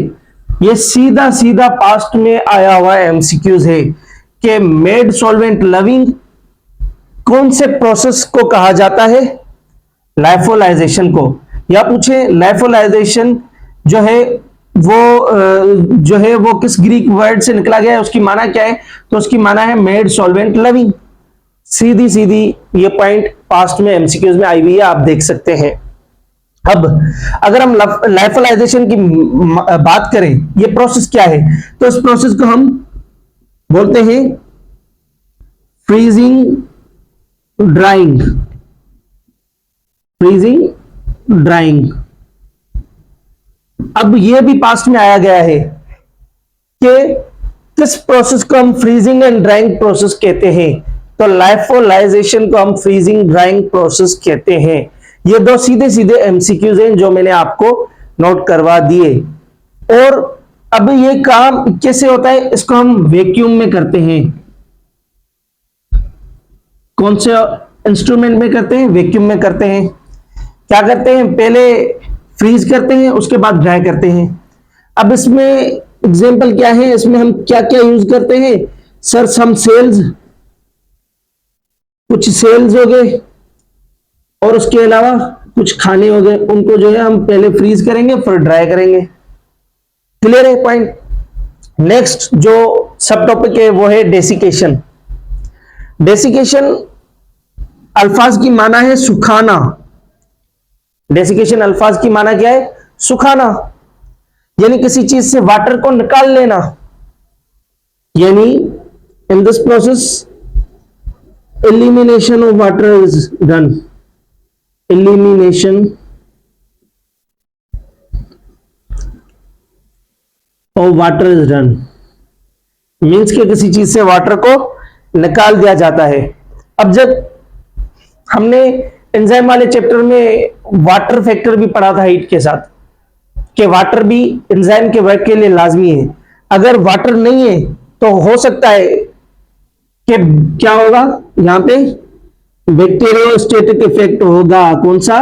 ये सीधा सीधा पास्ट में आया हुआ एमसीक्यूज है कि मेड सॉल्वेंट लविंग कौन से प्रोसेस को कहा जाता है, लाइफोलाइजेशन को। या पूछे लाइफोलाइजेशन जो है वो किस ग्रीक वर्ड से निकला गया है, उसकी माना क्या है, तो उसकी माना है मेड सॉल्वेंट लविंग। सीधी सीधी ये पॉइंट पास्ट में एमसीक्यूज में आई हुई है, आप देख सकते हैं। अब अगर हम लाइफोलाइजेशन की बात करें, ये प्रोसेस क्या है, तो इस प्रोसेस को हम बोलते हैं फ्रीजिंग ड्राइंग, फ्रीजिंग ड्राइंग। अब यह भी पास्ट में आया गया है कि किस प्रोसेस को हम फ्रीजिंग एंड ड्राइंग प्रोसेस कहते हैं, तो लाइफोलाइजेशन को हम फ्रीजिंग ड्राइंग प्रोसेस कहते हैं। ये दो सीधे सीधे एमसीक्यूज हैं जो मैंने आपको नोट करवा दिए। और अब ये काम कैसे होता है, इसको हम वैक्यूम में करते हैं। कौन से इंस्ट्रूमेंट में करते हैं, वैक्यूम में करते हैं। क्या करते हैं, पहले फ्रीज करते हैं, उसके बाद ड्राई करते हैं। अब इसमें एग्जाम्पल क्या है, इसमें हम क्या क्या यूज करते हैं सर? सम सेल्स, कुछ सेल्स हो गए, और उसके अलावा कुछ खाने हो गए, उनको जो है हम पहले फ्रीज करेंगे फिर ड्राई करेंगे। क्लियर है पॉइंट? नेक्स्ट जो सब टॉपिक है वो है डेसिकेशन। डेसिकेशन अल्फाज की माना है सुखाना। डेसिकेशन अल्फाज की माना क्या है? सुखाना, यानी किसी चीज से वाटर को निकाल लेना। यानी in this process elimination of water is done. Elimination of water is done means कि किसी चीज से वाटर को निकाल दिया जाता है। अब जब हमने एंजाइम वाले चैप्टर में वाटर फैक्टर भी पढ़ा था हीट के साथ, कि वाटर भी एंजाइम के वर्क के लिए लाजमी है। अगर वाटर नहीं है तो हो सकता है कि क्या होगा, यहां पे बैक्टीरियोस्टेटिक इफेक्ट होगा। कौन सा?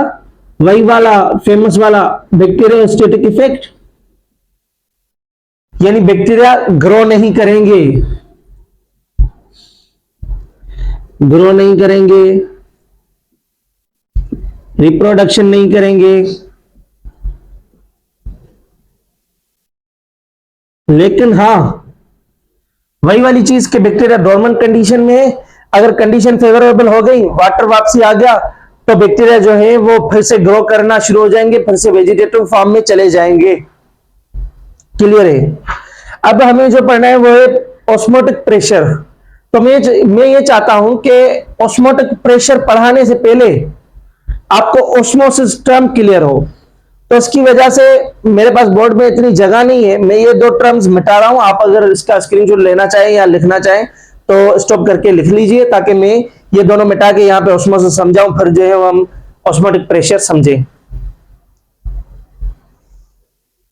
वही वाला फेमस वाला बैक्टीरियोस्टेटिक इफेक्ट, यानी बैक्टीरिया ग्रो नहीं करेंगे, ग्रो नहीं करेंगे, रिप्रोडक्शन नहीं करेंगे। लेकिन हां, वही वाली चीज के बैक्टीरिया डोर्मेंट कंडीशन में है, अगर कंडीशन फेवरेबल हो गई, वाटर वापसी आ गया, तो बैक्टीरिया जो है वो फिर से ग्रो करना शुरू हो जाएंगे, फिर से वेजिटेटिव फॉर्म में चले जाएंगे। क्लियर है? अब हमें जो पढ़ना है वो है ऑस्मोटिक प्रेशर। तो मैं ये चाहता हूं कि ऑस्मोटिक प्रेशर पढ़ाने से पहले आपको ऑस्मोसिस टर्म क्लियर हो। तो इसकी वजह से मेरे पास बोर्ड में इतनी जगह नहीं है, मैं ये दो टर्म्स मिटा रहा हूं। आप अगर इसका स्क्रीनशॉट लेना चाहें या लिखना चाहें तो स्टॉप करके लिख लीजिए, ताकि मैं ये दोनों मिटा के यहाँ पे ऑस्मोसिस समझाऊं, फिर जो है हम ऑस्मोटिक प्रेशर समझें।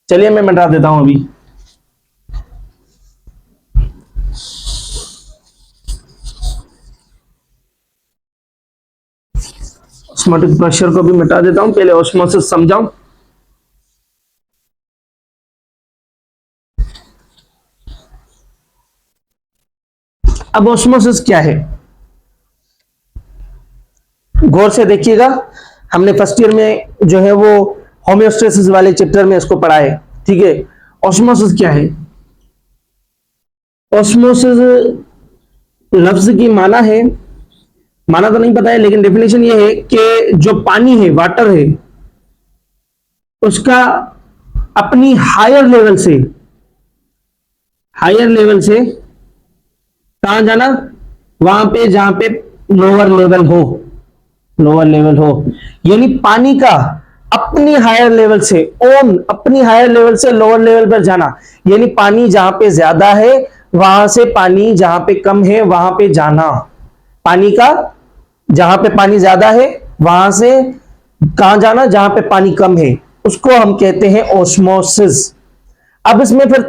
चलिए मैं मिटा देता हूं अभी। ऑस्मोटिक प्रेशर को भी मिटा देता हूं, पहले ऑस्मोसिस समझाऊं। अब ऑस्मोसिस क्या है, गौर से देखिएगा। हमने फर्स्ट ईयर में जो है वो होम्योस्टेसिस वाले चैप्टर में इसको पढ़ा है, ठीक है। ऑस्मोसिस क्या है? ऑस्मोसिस लफ्ज की माना है, माना तो नहीं पता है, लेकिन डेफिनेशन ये है कि जो पानी है, वाटर है, उसका अपनी हायर लेवल से कहां जाना? वहां पे जहां पे लोअर लेवल हो, यानी पानी का अपनी हायर लेवल से लोअर लेवल पर जाना। यानी पानी जहां पे ज्यादा है वहां से पानी जहां पे कम है वहां पे जाना। पानी का जहां पे पानी ज्यादा है वहां से कहां जाना? जहां पे पानी कम है, उसको हम कहते हैं ऑस्मोसिस। अब इसमें फिर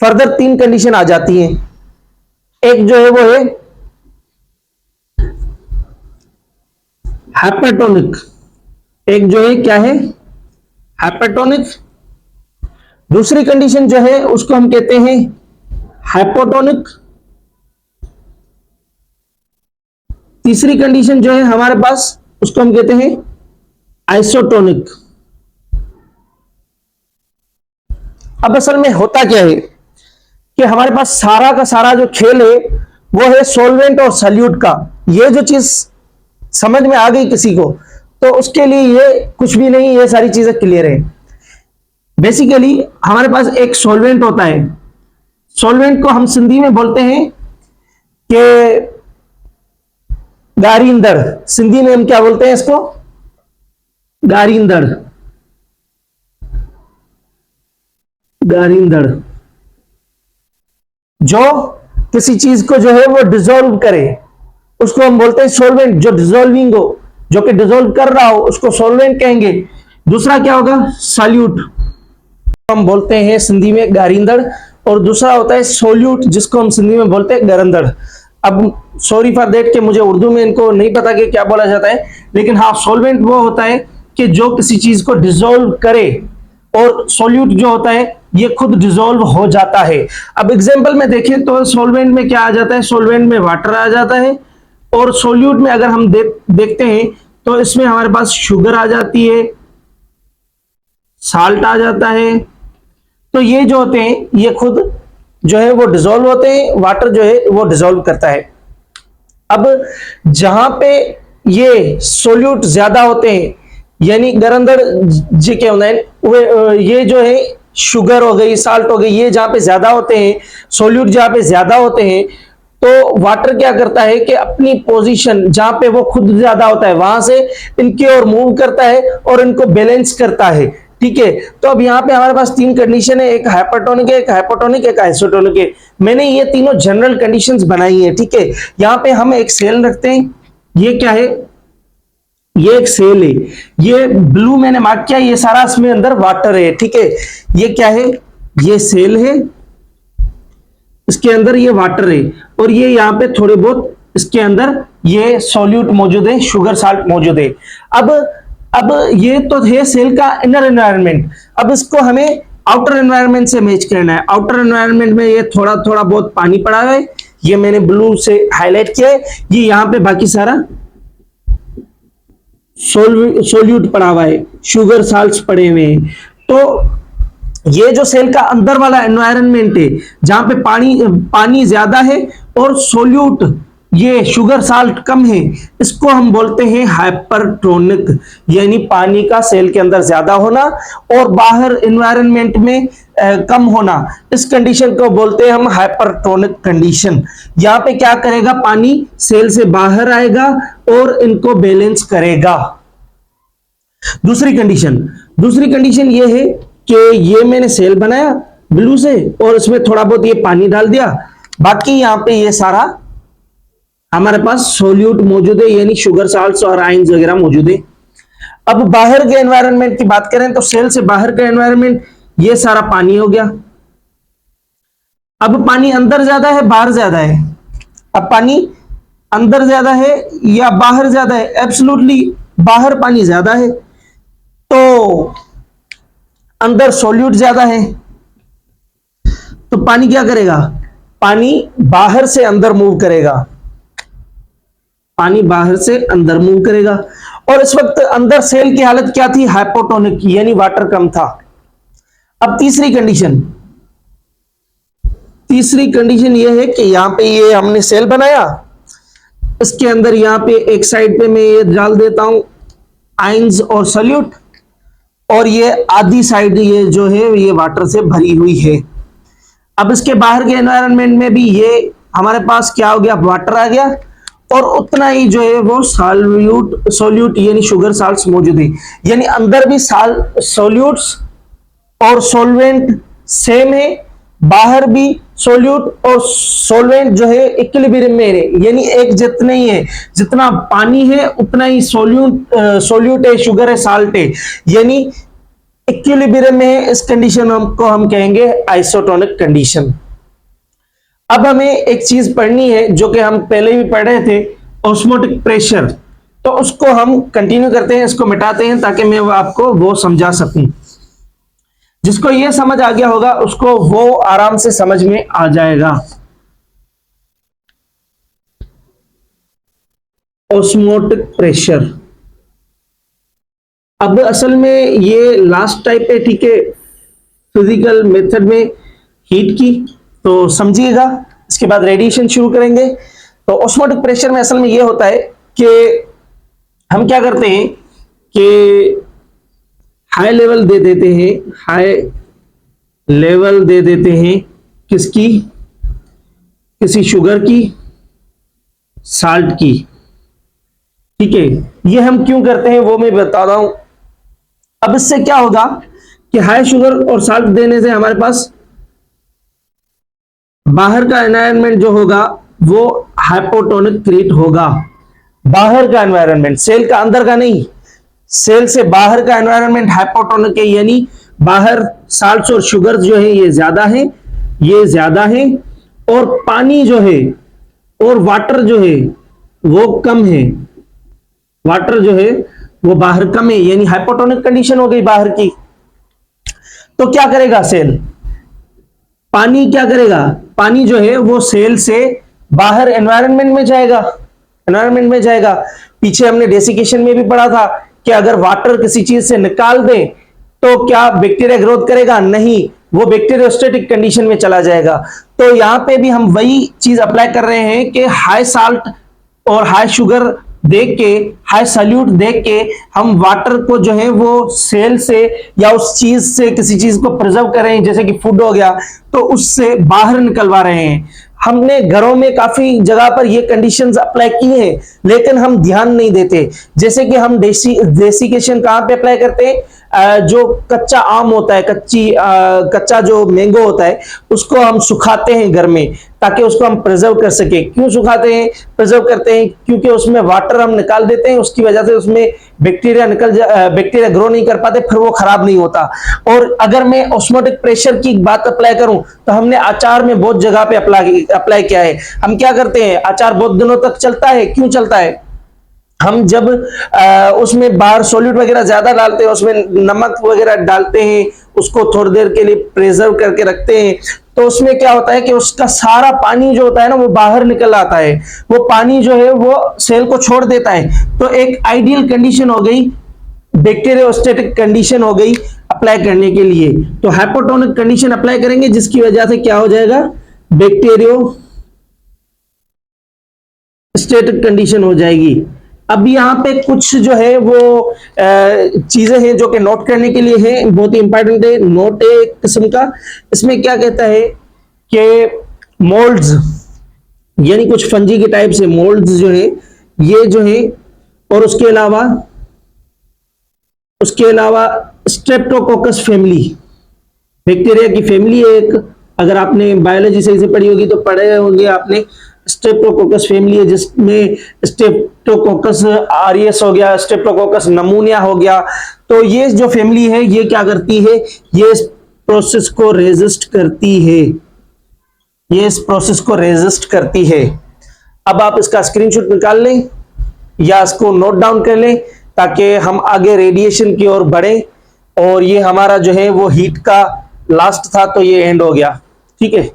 फर्दर 3 कंडीशन आ जाती हैं। एक जो है वो है हाइपरटोनिक, एक जो है क्या है? हाइपरटोनिक। दूसरी कंडीशन जो है उसको हम कहते हैं हाइपोटोनिक। तीसरी कंडीशन जो है हमारे पास उसको हम कहते हैं आइसोटोनिक। अब असल में होता क्या है कि हमारे पास सारा का सारा जो खेल है वो है सॉल्वेंट और सॉल्यूट का। ये जो चीज समझ में आ गई किसी को तो उसके लिए ये कुछ भी नहीं, ये सारी चीजें क्लियर है। बेसिकली हमारे पास एक सॉल्वेंट होता है, सॉल्वेंट को हम सिंधी में बोलते हैं कि गारिंदड़। सिंधी में हम क्या बोलते हैं इसको? गारिंदड़। जो किसी चीज को जो है वो डिसॉल्व करे उसको हम बोलते हैं सॉल्वेंट। जो डिसॉल्विंग हो, जो कि डिसॉल्व कर रहा हो, उसको सॉल्वेंट कहेंगे। दूसरा क्या होगा? सॉल्यूट, हम बोलते हैं सिंधी में गारिंदड़। और दूसरा होता है सोल्यूट, जिसको हम सिंधी में बोलते हैं गरंदड़। अब सॉरी फॉर दैट कि मुझे उर्दू में इनको नहीं पता कि क्या बोला जाता है, लेकिन हाँ, सॉल्वेंट वो होता है कि जो किसी चीज को डिसॉल्व करे, और सोल्यूट जो होता है ये खुद डिसॉल्व हो जाता है। अब एग्जांपल में देखें तो सॉल्वेंट में क्या आ जाता है, सॉल्वेंट में वाटर आ जाता है, और सोल्यूट में अगर हम देखते हैं तो इसमें हमारे पास शुगर आ जाती है, साल्ट आ जाता है। तो ये जो होते हैं ये खुद जो है वो डिसॉल्व होते हैं, वाटर जो है वो डिसॉल्व करता है। अब जहां पे ये सोल्यूट ज्यादा होते हैं, यानी घर अंदर जी क्या होता है, ये जो है शुगर हो गई, साल्ट हो गई, ये जहां पे ज्यादा होते हैं, सोल्यूट जहां पे ज्यादा होते हैं, तो वाटर क्या करता है कि अपनी पोजीशन जहां पे वो खुद ज्यादा होता है वहां से इनकी ओर मूव करता है और इनको बैलेंस करता है। ठीक है, तो अब यहाँ पे हमारे पास तीन कंडीशन है, एक हाइपरटोनिक है, एक हाइपोटोनिक, एक आइसोटोनिक है। मैंने ये तीनों जनरल कंडीशंस बनाई है। ठीक है, यहाँ पे हम एक सेल रखते हैं, ये क्या है, ये एक सेल है, ये ब्लू मैंने मार्क किया, ये सारा इसमें अंदर वाटर है। ठीक है, ये क्या है, ये सेल है, इसके अंदर ये वाटर है, और ये यहाँ पे थोड़े बहुत इसके अंदर ये सॉल्यूट मौजूद है, शुगर साल्ट मौजूद है। अब ये तो है सेल का इनर एनवायरनमेंट। अब इसको हमें आउटर एनवायरनमेंट से मैच करना है। आउटर एनवायरनमेंट में ये थोड़ा थोड़ा बहुत पानी पड़ा है, ये मैंने ब्लू से हाईलाइट किया है, ये यहाँ पे बाकी सारा सोल्यूट पड़ा हुआ है, शुगर साल्ट्स पड़े हुए हैं। तो ये जो सेल का अंदर वाला एनवायरनमेंट है जहां पे पानी ज्यादा है और सोल्यूट ये शुगर साल्ट कम है, इसको हम बोलते हैं हाइपरटोनिक, यानी पानी का सेल के अंदर ज्यादा होना और बाहर एनवायरनमेंट में कम होना। इस कंडीशन को बोलते हैं हम हाइपरटोनिक कंडीशन। यहाँ पे क्या करेगा, पानी सेल से बाहर आएगा और इनको बैलेंस करेगा। दूसरी कंडीशन ये है कि ये मैंने सेल बनाया ब्लू से और इसमें थोड़ा बहुत ये पानी डाल दिया, बाकी यहाँ पे ये सारा हमारे पास सोल्यूट मौजूद है, यानी शुगर साल्ट्स और आयंस वगैरह मौजूद है। अब बाहर के एनवायरनमेंट की बात करें तो सेल से बाहर का एनवायरनमेंट ये सारा पानी हो गया। अब पानी अंदर ज्यादा है बाहर ज्यादा है, अब पानी अंदर ज्यादा है या बाहर ज्यादा है, एब्सोल्युटली बाहर पानी ज्यादा है, तो अंदर सॉल्यूट ज्यादा है, तो पानी क्या करेगा, पानी बाहर से अंदर मूव करेगा, पानी बाहर से अंदर मूव करेगा। और इस वक्त अंदर सेल की हालत क्या थी, हाइपोटोनिक, यानी वाटर कम था। अब तीसरी कंडीशन ये है कि यहां पे ये हमने सेल बनाया, इसके अंदर यहां पे एक साइड पे मैं ये डाल देता हूं आयंस और सॉल्यूट, और ये आधी साइड ये जो है ये वाटर से भरी हुई है। अब इसके बाहर के एनवायरनमेंट में भी ये हमारे पास क्या हो गया, वाटर आ गया, और उतना ही जो है वो सोल्यूट यानी शुगर साल्ट्स मौजूद है, यानी अंदर भी सोल्यूट्स और सॉल्वेंट सेम है, बाहर भी सोल्यूट और सॉल्वेंट जो है इक्विलिब्रियम में है, यानी एक जितने ही है, जितना पानी है उतना ही सोल्यूट है, शुगर है, साल्ट है, यानी इक्विलिब्रियम में है। इस कंडीशन को हम कहेंगे आइसोटोनिक कंडीशन। अब हमें एक चीज पढ़नी है जो कि हम पहले भी पढ़ रहे थे, ऑस्मोटिक प्रेशर, तो उसको हम कंटिन्यू करते हैं, इसको मिटाते हैं ताकि मैं आपको वो समझा सकूं। जिसको ये समझ आ गया होगा उसको वो आराम से समझ में आ जाएगा। ऑस्मोटिक प्रेशर, अब असल में ये लास्ट टाइप है, ठीक है, फिजिकल मेथड में हीट की, तो समझिएगा, इसके बाद रेडिएशन शुरू करेंगे। तो ऑस्मोटिक प्रेशर में असल में ये होता है कि हम क्या करते हैं कि हाई लेवल दे देते हैं किसकी, किसी शुगर की, साल्ट की। ठीक है, ये हम क्यों करते हैं वो मैं बता रहा हूं। अब इससे क्या होगा कि हाई शुगर और साल्ट देने से हमारे पास बाहर का एनवायरनमेंट जो होगा वो हाइपोटोनिक क्रिएट होगा। बाहर का एनवायरनमेंट, सेल का अंदर का नहीं, सेल से बाहर का एनवायरनमेंट हाइपोटोनिक है, यानी बाहर साल्ट्स और शुगर जो है ये ज्यादा है, और पानी जो है और वाटर जो है वो कम है, वाटर जो है वो बाहर कम है, यानी हाइपोटोनिक कंडीशन हो गई बाहर की। तो क्या करेगा सेल, पानी क्या करेगा, पानी जो है वो सेल से बाहर एनवायरनमेंट में जाएगा, एनवायरनमेंट में जाएगा। पीछे हमने डेसिकेशन में भी पढ़ा था कि अगर वाटर किसी चीज से निकाल दें तो क्या बैक्टीरिया ग्रोथ करेगा, नहीं, वो बैक्टीरियोस्टेटिक कंडीशन में चला जाएगा। तो यहां पे भी हम वही चीज अप्लाई कर रहे हैं कि हाई साल्ट और हाई शुगर देख के, हाई सल्यूट देख के हम वाटर को जो है वो सेल से या उस चीज से किसी चीज को प्रिजर्व कर रहे हैं, जैसे कि फूड हो गया, तो उससे बाहर निकलवा रहे हैं। हमने घरों में काफी जगह पर ये कंडीशंस अप्लाई की हैं, लेकिन हम ध्यान नहीं देते। जैसे कि हम डेसिकेशन कहां पे अप्लाई करते हैं, जो कच्चा आम होता है, कच्चा जो मैंगो होता है, उसको हम सुखाते हैं घर में ताकि उसको हम प्रिजर्व कर सके। क्यों सुखाते हैं, प्रिजर्व करते हैं? क्योंकि उसमें वाटर हम निकाल देते हैं, उसकी वजह से उसमें बैक्टीरिया ग्रो नहीं कर पाते, फिर वो खराब नहीं होता। और अगर मैं ऑस्मोटिक प्रेशर की बात अप्लाई करूं तो हमने अचार में बहुत जगह पे अप्लाई किया है। हम क्या करते हैं, अचार बहुत दिनों तक चलता है। क्यों चलता है? हम जब उसमें बाहर सॉल्यूट वगैरह ज्यादा डालते हैं, उसमें नमक वगैरह डालते हैं, उसको थोड़ी देर के लिए प्रिजर्व करके रखते हैं, तो उसमें क्या होता है कि उसका सारा पानी जो होता है ना वो बाहर निकल आता है। वो पानी जो है वो सेल को छोड़ देता है। तो एक आइडियल कंडीशन हो गई, बैक्टीरियोस्टेटिक कंडीशन हो गई अप्लाई करने के लिए। तो हाइपोटोनिक कंडीशन अप्लाई करेंगे, जिसकी वजह से क्या हो जाएगा, बैक्टीरियोस्टेटिक कंडीशन हो जाएगी। अब यहाँ पे कुछ जो है वो चीजें हैं जो कि नोट करने के लिए है, बहुत ही इंपॉर्टेंट है, नोट है एक किस्म का। इसमें क्या कहता है कि मोल्ड्स, यानी कुछ फंजी के टाइप से मोल्ड्स जो है, ये जो है, और उसके अलावा स्ट्रेप्टोकोकस फैमिली, बैक्टीरिया की फैमिली है एक। अगर आपने बायोलॉजी सही से पढ़ी होगी तो पढ़े होंगे आपने, स्ट्रेप्टोकोकस फैमिली है, जिसमें स्ट्रेप्टोकोकस आरियस हो गया, स्ट्रेप्टोकोकस नमूनिया हो गया। तो ये जो फैमिली है ये क्या करती है, ये इस प्रोसेस को रेजिस्ट करती है, ये इस प्रोसेस को रेजिस्ट करती है। अब आप इसका स्क्रीनशॉट निकाल लें या इसको नोट डाउन कर लें ताकि हम आगे रेडिएशन की ओर बढ़े। और ये हमारा जो है वो हीट का लास्ट था, तो ये एंड हो गया, ठीक है।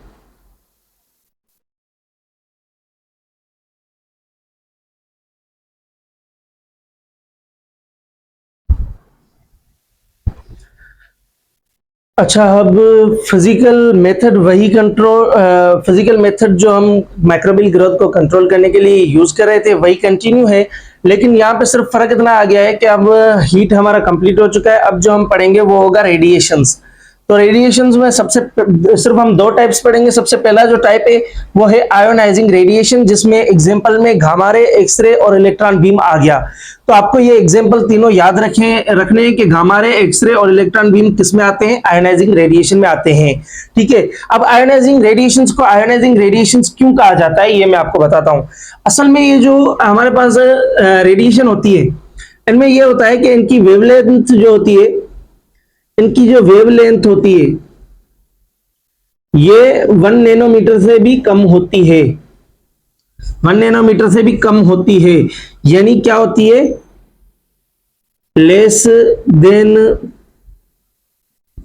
अच्छा, अब फिजिकल मेथड वही फिजिकल मेथड जो हम माइक्रोबियल ग्रोथ को कंट्रोल करने के लिए यूज कर रहे थे वही कंटिन्यू है, लेकिन यहाँ पे सिर्फ फर्क इतना आ गया है कि अब हीट हमारा कंप्लीट हो चुका है। अब जो हम पढ़ेंगे वो होगा रेडिएशंस। तो रेडिएशंस में सिर्फ हम दो टाइप्स पढ़ेंगे। सबसे पहला जो टाइप है वो है आयोनाइजिंग रेडिएशन, जिसमें एग्जांपल में गामा रे, एक्सरे और इलेक्ट्रॉन बीम आ गया। तो आपको ये एग्जांपल तीनों याद रखने हैं कि गामा रे, एक्सरे और इलेक्ट्रॉन बीम किस में आते हैं, आयोनाइजिंग रेडिएशन में आते हैं, ठीक है। अब आयोनाइजिंग रेडिएशंस को आयोनाइजिंग रेडिएशंस क्यों कहा जाता है ये मैं आपको बताता हूं। असल में ये जो हमारे पास रेडिएशन होती है, इनमें ये होता है कि इनकी वेवलेंथ जो होती है, इनकी जो वेवलेंथ होती है ये 1 नैनोमीटर से भी कम होती है, 1 नैनोमीटर से भी कम होती है। यानी क्या होती है, लेस देन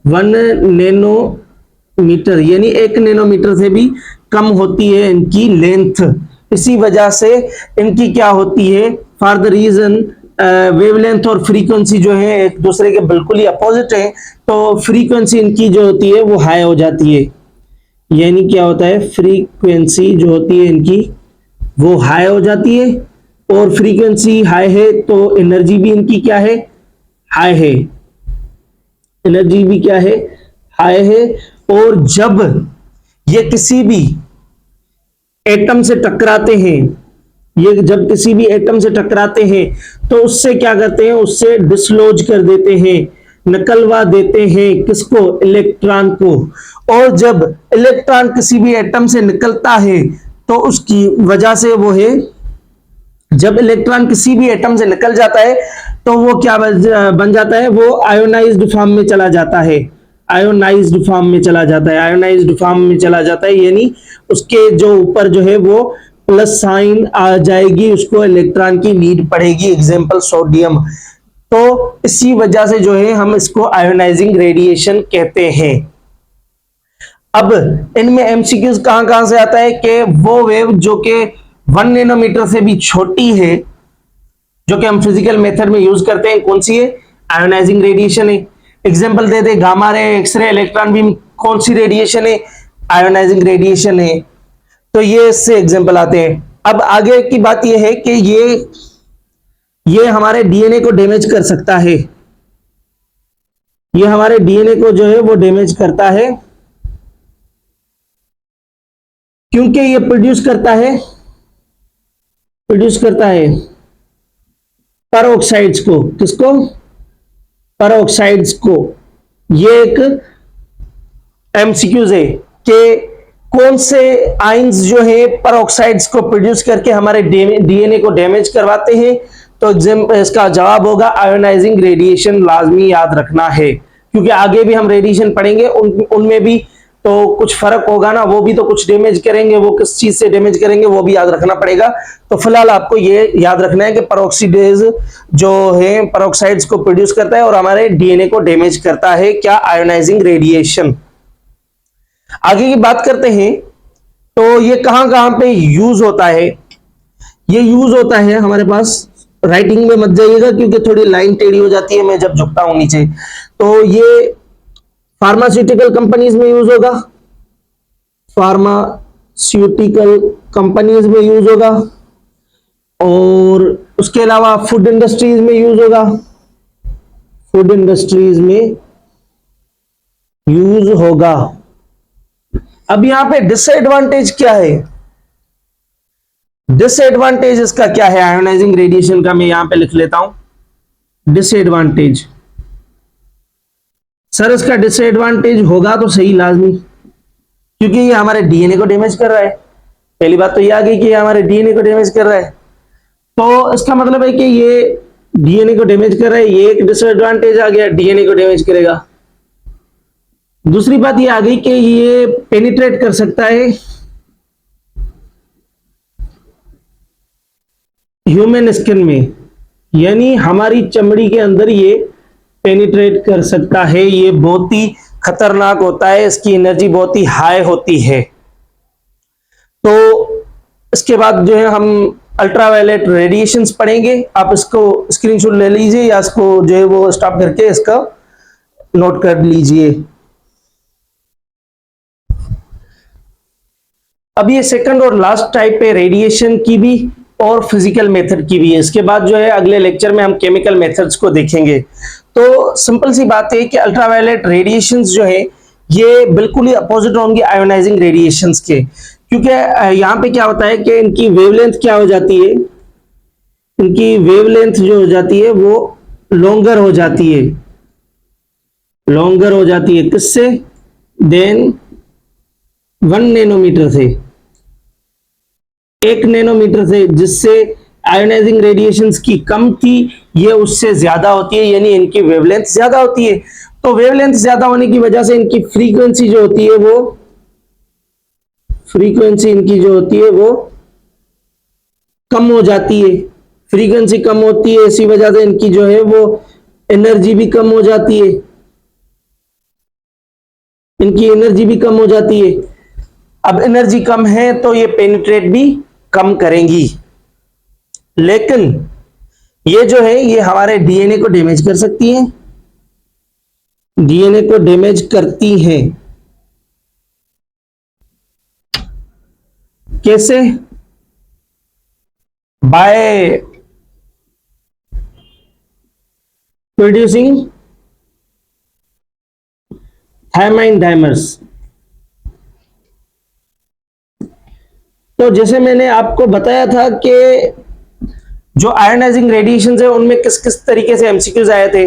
1 नैनोमीटर, यानी 1 नैनोमीटर से भी कम होती है इनकी लेंथ। इसी वजह से इनकी क्या होती है, फॉर द रीजन वेवलेंथ और फ्रीक्वेंसी जो है एक दूसरे के बिल्कुल ही अपोजिट है, तो फ्रीक्वेंसी इनकी जो होती है वो हाई हो जाती है। यानी क्या होता है, फ्रीक्वेंसी जो होती है इनकी वो हाई हो जाती है, और फ्रीक्वेंसी हाई है तो एनर्जी भी इनकी क्या है, हाई है, एनर्जी भी क्या है, हाई है। और जब ये किसी भी एटम से टकराते हैं, ये जब किसी भी एटम से टकराते हैं तो उससे क्या करते हैं, उससे डिसलॉज कर देते हैं, निकलवा देते हैं, किसको, इलेक्ट्रॉन को। और जब इलेक्ट्रॉन किसी भी एटम से निकलता है तो उसकी वजह से वो है, जब इलेक्ट्रॉन किसी भी एटम से निकल जाता है तो वो क्या बन जाता है, वो आयोनाइज्ड फॉर्म में चला जाता है, आयोनाइज्ड फॉर्म में चला जाता है, आयोनाइज्ड फॉर्म में चला जाता है। यानी उसके जो ऊपर जो है वो प्लस साइन आ जाएगी, उसको इलेक्ट्रॉन की नीड पड़ेगी, एग्जांपल सोडियम। तो इसी वजह से जो है हम इसको आयोनाइजिंग रेडिएशन कहते हैं। अब इनमें एमसीक्यूज कहां कहां से आता है कि वो वेव जो कि 1 नैनोमीटर से भी छोटी है, जो कि हम फिजिकल मेथड में यूज करते हैं, कौन सी है? आयोनाइजिंग रेडिएशन है। एग्जांपल दे दे, gamma ray, x-ray, electron beam, कौन सी रेडिएशन है? आयोनाइजिंग रेडिएशन है। तो ये इससे एग्जांपल आते हैं। अब आगे की बात ये है कि ये हमारे डीएनए को डैमेज कर सकता है। ये हमारे डीएनए को जो है वो डैमेज करता है, क्योंकि ये प्रोड्यूस करता है पेरोक्साइड्स को। किसको? पेरोक्साइड्स को। ये एक एमसीक्यूज है कि कौन से आइंस जो है पेरोक्साइड्स को प्रोड्यूस करके हमारे डीएनए को डैमेज करवाते हैं। तो इसका जवाब होगा आयोनाइजिंग रेडिएशन। लाजमी याद रखना है, क्योंकि आगे भी हम रेडिएशन पढ़ेंगे, उनमें भी तो कुछ फर्क होगा ना, वो भी तो कुछ डैमेज करेंगे। वो किस चीज से डैमेज करेंगे वो भी याद रखना पड़ेगा। तो फिलहाल आपको ये याद रखना है कि पेरोक्सीडेज जो है पेरोक्साइड्स को प्रोड्यूस करता है और हमारे डीएनए को डैमेज करता है। क्या? Ionising radiation. आगे की बात करते हैं, तो ये कहां कहां पे यूज होता है? ये यूज होता है हमारे पास, राइटिंग में मत जाइएगा क्योंकि थोड़ी लाइन टेढ़ी हो जाती है मैं जब झुकता हूं नीचे। तो ये फार्मास्यूटिकल कंपनीज में यूज होगा, फार्मास्यूटिकल कंपनीज में यूज होगा, और उसके अलावा फूड इंडस्ट्रीज में यूज होगा, फूड इंडस्ट्रीज में यूज होगा। अब यहां पे डिसएडवांटेज क्या है? डिसएडवांटेज इसका क्या है आयोनाइजिंग रेडिएशन का? मैं यहां पे लिख लेता हूं डिसएडवांटेज। सर इसका डिसएडवांटेज होगा तो सही लाजमी, क्योंकि ये हमारे डीएनए को डैमेज कर रहा है। पहली बात तो ये आ गई कि ये हमारे डीएनए को डैमेज कर रहा है, तो इसका मतलब है कि ये डीएनए को डैमेज कर रहा है। ये एक डिसएडवांटेज आ गया, डीएनए को डैमेज करेगा। दूसरी बात ये आ गई कि ये पेनिट्रेट कर सकता है ह्यूमन स्किन में, यानी हमारी चमड़ी के अंदर ये पेनिट्रेट कर सकता है। ये बहुत ही खतरनाक होता है, इसकी एनर्जी बहुत ही हाई होती है। तो इसके बाद जो है हम अल्ट्रावायलेट रेडिएशंस पढ़ेंगे। आप इसको स्क्रीनशॉट ले लीजिए या इसको जो है वो स्टॉप करके इसका नोट कर लीजिए। अब ये सेकंड और लास्ट टाइप है रेडिएशन की भी और फिजिकल मेथड की भी है। इसके बाद जो है अगले लेक्चर में हम केमिकल मेथड्स को देखेंगे। तो सिंपल सी बात है कि अल्ट्रावायलेट रेडिएशंस जो है ये बिल्कुल ही अपोजिट होंगी आयोनाइजिंग रेडिएशंस के, क्योंकि यहाँ पे क्या होता है कि इनकी वेवलेंथ क्या हो जाती है? इनकी वेवलेंथ जो हो जाती है वो लॉन्गर हो जाती है। लॉन्गर हो जाती है किससे? देन 1 नैनोमीटर से, 1 नैनोमीटर से, जिससे आयोनाइजिंग रेडिएशंस की कम थी, ये उससे ज्यादा होती है, यानी इनकी वेवलेंथ ज्यादा होती है। तो वेवलेंथ ज्यादा होने की वजह से इनकी फ्रीक्वेंसी जो होती है वो कम हो जाती है। फ्रीक्वेंसी कम होती है, इसी वजह से इनकी जो है वो एनर्जी भी कम हो जाती है। इनकी एनर्जी भी कम हो जाती है। अब एनर्जी कम है तो ये पेनिट्रेट भी कम करेंगी, लेकिन ये जो है ये हमारे डीएनए को डैमेज कर सकती है। डीएनए को डैमेज करती हैं। कैसे? By producing thymine dimers. तो जैसे मैंने आपको बताया था कि जो आयोनाइजिंग रेडिएशन है उनमें किस किस तरीके से एमसीक्यूज आए थे।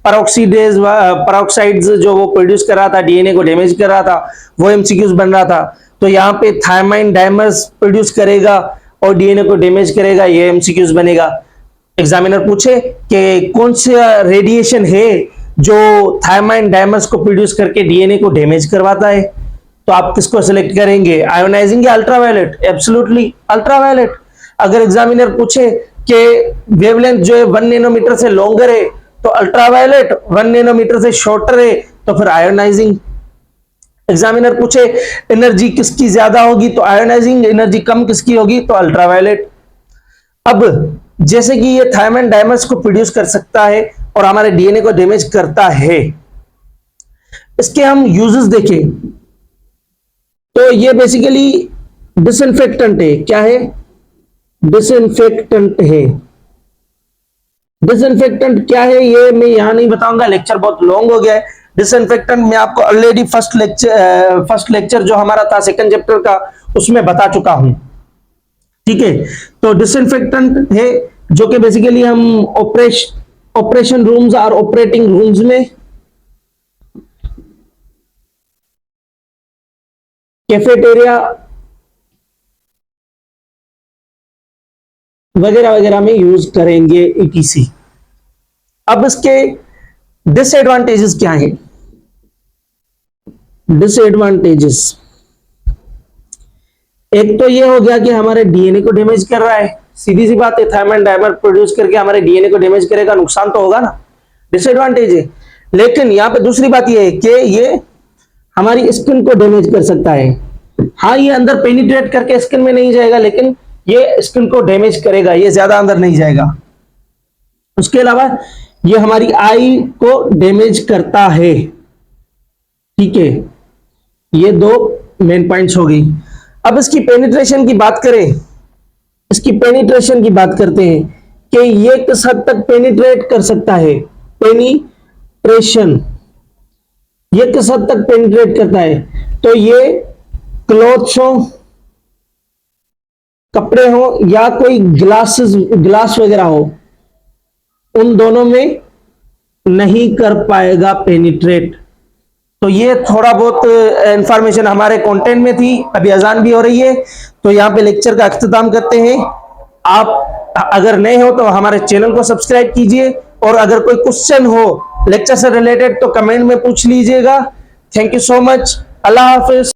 पेरोक्साइड्स जो वो प्रोड्यूस कर रहा था, डीएनए को डैमेज कर रहा था, वो एमसीक्यूज बन रहा था। तो यहाँ पे थायमाइन डाइमर्स प्रोड्यूस करेगा और डीएनए को डैमेज करेगा, ये एमसीक्यूज बनेगा। एग्जामिनर पूछे कि कौन सा रेडिएशन है जो थायमाइन डाइमर्स को प्रोड्यूस करके डीएनए को डैमेज करवाता है, तो आप किसको सिलेक्ट करेंगे? आयोनाइजिंग या अल्ट्रावायलेट? Absolutely ultraviolet. अगर एग्जामिनर पूछे कि वेवलेंथ जो है 1 नैनोमीटर से लॉन्गर है तो अल्ट्रावायलेट, 1 नैनोमीटर से शॉर्टर है तो फिर आयोनाइजिंग। एग्जामिनर पूछे एनर्जी किसकी ज्यादा होगी तो आयोनाइजिंग, एनर्जी कम किसकी होगी तो अल्ट्रावायलेट। अब जैसे कि ये थायमन डायमर्स को प्रोड्यूस कर सकता है और हमारे डीएनए को डैमेज करता है, इसके हम यूजेस देखें तो ये बेसिकली डिसइंफेक्टेंट है। क्या है? डिसइंफेक्टेंट है। डिसइंफेक्टेंट क्या है ये मैं यहां नहीं बताऊंगा, लेक्चर बहुत लॉन्ग हो गया है। डिसइंफेक्टेंट मैं आपको ऑलरेडी फर्स्ट लेक्चर जो हमारा था सेकंड चैप्टर का उसमें बता चुका हूं। ठीक है, तो डिसइंफेक्टेंट है जो कि बेसिकली हम ऑपरेशन रूम्स और ऑपरेटिंग रूम्स में, कैफेटेरिया वगैरह वगैरह में यूज करेंगे ईटीसी। अब इसके डिसएडवांटेजेस क्या हैं? डिसएडवांटेजेस एक तो ये हो गया कि हमारे डीएनए को डैमेज कर रहा है, सीधी सी बात है, थायमन डायमर प्रोड्यूस करके हमारे डीएनए को डैमेज करेगा, नुकसान तो होगा ना, डिसएडवांटेज है। लेकिन यहां पे दूसरी बात ये है कि ये हमारी स्किन को डैमेज कर सकता है। हाँ, ये अंदर पेनिट्रेट करके स्किन में नहीं जाएगा, लेकिन ये स्किन को डैमेज करेगा, ये ज्यादा अंदर नहीं जाएगा। उसके अलावा ये हमारी आई को डैमेज करता है। ठीक है, ये दो मेन पॉइंट्स हो गई। अब इसकी पेनिट्रेशन की बात करें, इसकी पेनिट्रेशन की बात करते हैं कि ये किस हद तक पेनिट्रेट कर सकता है। पेनिट्रेशन ये किस हद तक पेनिट्रेट करता है, तो ये क्लॉथ्स हो, कपड़े हो या कोई ग्लास वगैरह हो, उन दोनों में नहीं कर पाएगा पेनिट्रेट। तो ये थोड़ा बहुत इंफॉर्मेशन हमारे कंटेंट में थी। अभी अजान भी हो रही है तो यहाँ पे लेक्चर का अख्ताम करते हैं। आप अगर नए हो तो हमारे चैनल को सब्सक्राइब कीजिए, और अगर कोई क्वेश्चन हो लेक्चर से रिलेटेड तो कमेंट में पूछ लीजिएगा। Thank you so much. Allah Hafiz.